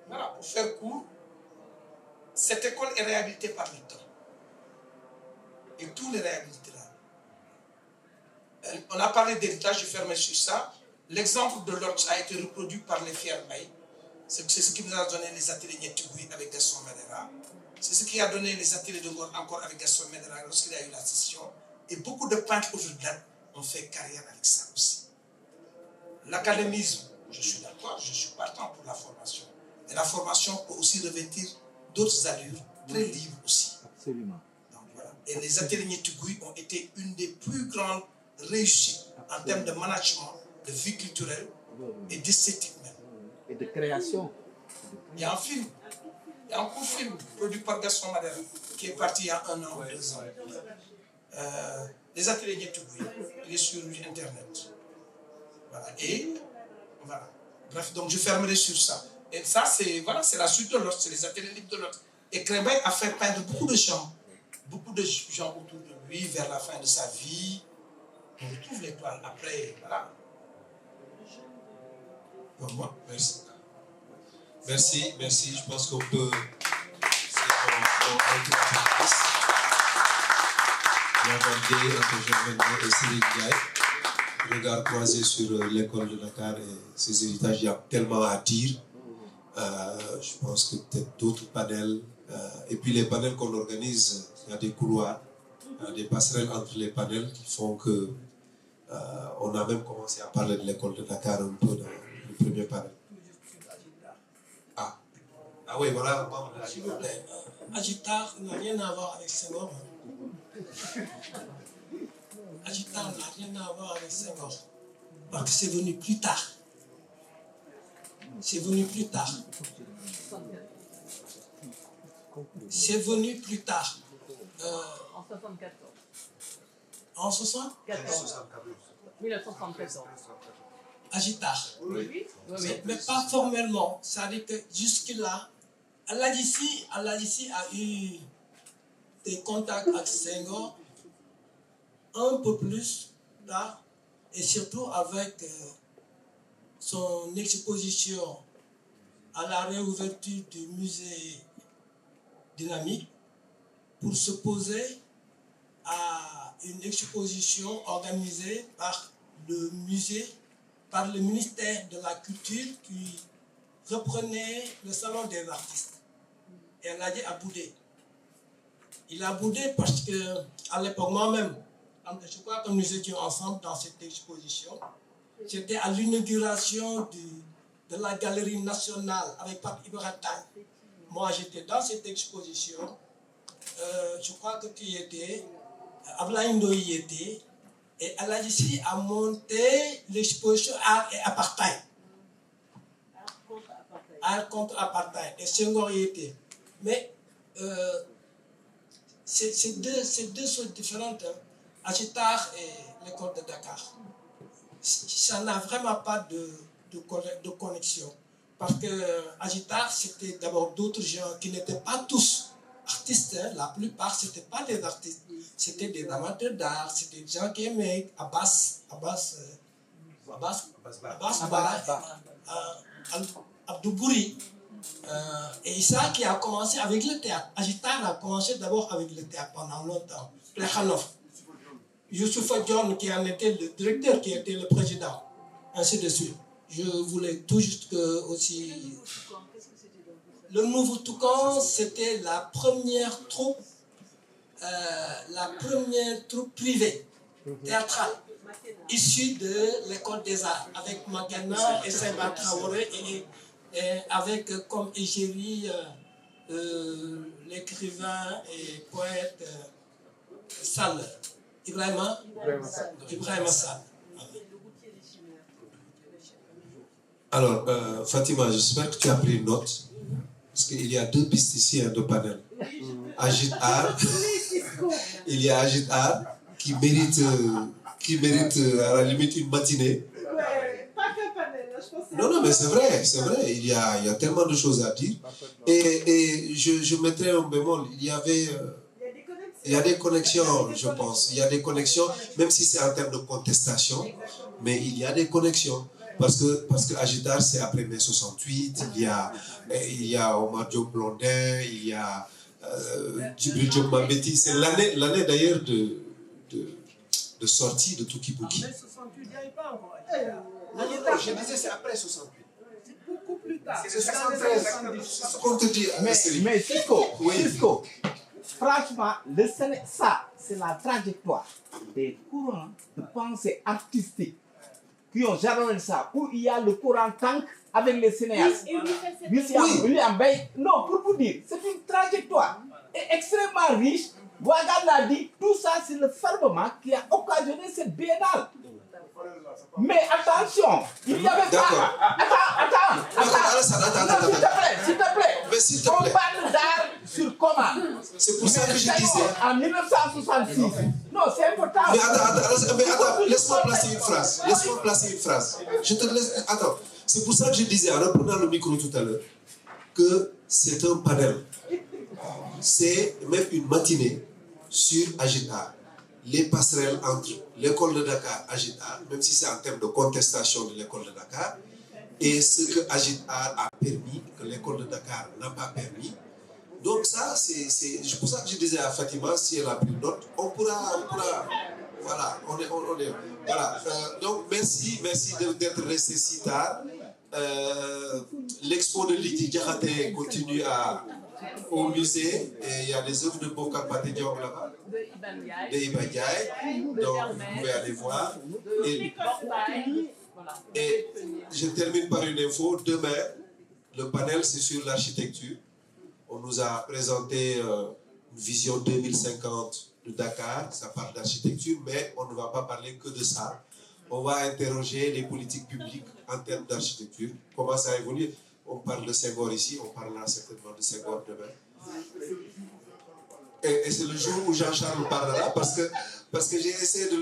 voilà, pour faire court, cette école est réhabilitée par le temps. Et tout les réhabilitera. On a parlé d'héritage, je ferme sur ça. L'exemple de l'Orch a été reproduit par les Fiermaï. C'est ce qui nous a donné les ateliers Nietugui avec Gaston Medera. C'est ce qui a donné les ateliers de Ngor encore avec Gaston Medera lorsqu'il y a eu la session. Et beaucoup de peintres aujourd'hui ont fait carrière avec ça aussi. L'académisme, je suis d'accord, je suis partant pour la formation. Et la formation peut aussi revêtir d'autres allures, très libres aussi. Absolument. Donc, voilà. Et les ateliers Nietugui ont été une des plus grandes réussites en termes de management, de vie culturelle et d'esthétique même. Et de création. Il y a un film, il y a un court film produit par Gaston Madère qui est parti il y a 1 an, 2 ans. Les ateliers Nietugui, il est sur Internet. Voilà. Et voilà. Bref, donc je fermerai sur ça. Et ça, c'est voilà, la suite de l'autre, c'est les ateliers libres de l'autre. Et Krembay a fait peindre beaucoup de gens autour de lui vers la fin de sa vie. On retrouve l'étoile après, voilà. Bon, moi, merci. Merci, merci. Je pense qu'on peut. Regard croisé sur l'école de Dakar et ses héritages, il y a tellement à dire. Je pense que peut-être d'autres panels. Et puis les panels qu'on organise, il y a des couloirs, des passerelles entre les panels qui font que on a même commencé à parler de l'école de Dakar un peu dans le premier panel. Ah oui, voilà. S'il vous plaît, Agitar n'a rien à voir avec Senghor. Agitar n'a rien à voir avec Senghor. Parce que c'est venu plus tard. C'est venu plus tard. C'est venu plus tard. En 74. En 74. 1974. Agitar. Oui. Mais pas formellement. C'est-à-dire que jusque-là, Aladissi a eu des contacts avec Senghor un peu plus tard, et surtout avec son exposition à la réouverture du musée dynamique pour s'opposer à une exposition organisée par le musée, par le ministère de la Culture qui reprenait le salon des artistes. Et Aladi a boudé. Il a boudé parce que, à l'époque, moi-même, je crois que nous étions ensemble dans cette exposition. J'étais à l'inauguration de la Galerie nationale avec Pape Ibrahim. Moi, j'étais dans cette exposition. Je crois que tu y étais. Ablaï Ndo y était. Et Aladji a monté l'exposition Art et Apartheid. Art contre Apartheid. Et Senghor y était. Mais c'est deux choses différentes. Hein. Agitar et l'école de Dakar. Ça n'a vraiment pas de connexion. Parce que Agitar, c'était d'abord d'autres gens qui n'étaient pas tous artistes. Hein. La plupart, ce n'étaient pas des artistes. C'était des amateurs d'art, c'était des gens qui aimaient Abbas Abdoubouri. Et Issa qui a commencé avec le théâtre. Agitar a commencé d'abord avec le théâtre pendant longtemps. Plekhanov. Youssoufa John qui en était le directeur, qui était le président. Ainsi de suite. Je voulais tout juste que aussi... Le Nouveau Toucan, c'était la première troupe privée, théâtrale, issue de l'école des arts, avec Magana et Saïba Traoré, et avec comme égérie l'écrivain et poète Sall, Ibrahima Sall. Alors, Fatima, j'espère que tu as pris une note, parce qu'il y a deux pistes ici, de panel. Agit Art, il y a Agit Art qui mérite à la limite une matinée. Pas qu'un panel, je pense. Non, mais c'est vrai, il y a tellement de choses à dire. Et je mettrais un bémol, il y a des connexions, je pense. Il y a des connexions, même si c'est en termes de contestation, mais il y a des connexions. Parce que Agitar, c'est après mai 68, il y a Omar Diop Blondin, il y a Djibril Diop Mambéty. C'est l'année d'ailleurs de sortie de Tuki Bouki. Mai 68, il n'y avait pas encore. Non, je disais c'est après 68. C'est beaucoup plus tard. C'est 73. C'est ce qu'on te dit. Mais Cisco, franchement, ça, c'est la trajectoire des courants de pensée artistique qui ont jalonné ça, où il y a le courant tank avec les cinéastes. William Bay. Non, pour vous dire, c'est une trajectoire extrêmement riche. Ouagan l'a dit, tout ça, c'est le fermement qui a occasionné cette biennale. Mais attention, il y avait pas... Attends. S'il te plaît. On parle d'art sur commande. C'est pour ça que je disais... En 1966. Non, c'est important. Mais attends, laisse-moi placer une phrase. Je te laisse... Attends, c'est pour ça que je disais, en reprenant le micro tout à l'heure, que c'est un panel. C'est même une matinée sur Agitar. Les passerelles entre l'école de Dakar, Agitar, même si c'est en termes de contestation de l'école de Dakar, et ce que Agitar a permis, que l'école de Dakar n'a pas permis. Donc ça, c'est pour ça que je disais à Fatima, si elle a pris note, on pourra voilà, on est, voilà. Donc merci d'être resté si tard. L'expo de Liti Diakhaté continue au musée, et il y a des œuvres de Bokar Paté Diop là-bas, de Iba Ndiaye, donc vous pouvez aller voir. Et je termine par une info. Demain, le panel c'est sur l'architecture. On nous a présenté une vision 2050 de Dakar, ça parle d'architecture, mais on ne va pas parler que de ça. On va interroger les politiques publiques en termes d'architecture. Comment ça évolue? On parle de Senghor ici, on parlera certainement de Senghor demain. Et c'est le jour où Jean-Charles parlera, parce que j'ai essayé de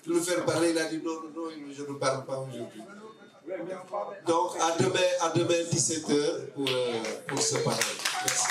le faire parler, il a dit non, je ne parle pas aujourd'hui. Donc à demain 17h pour ce panel. Merci.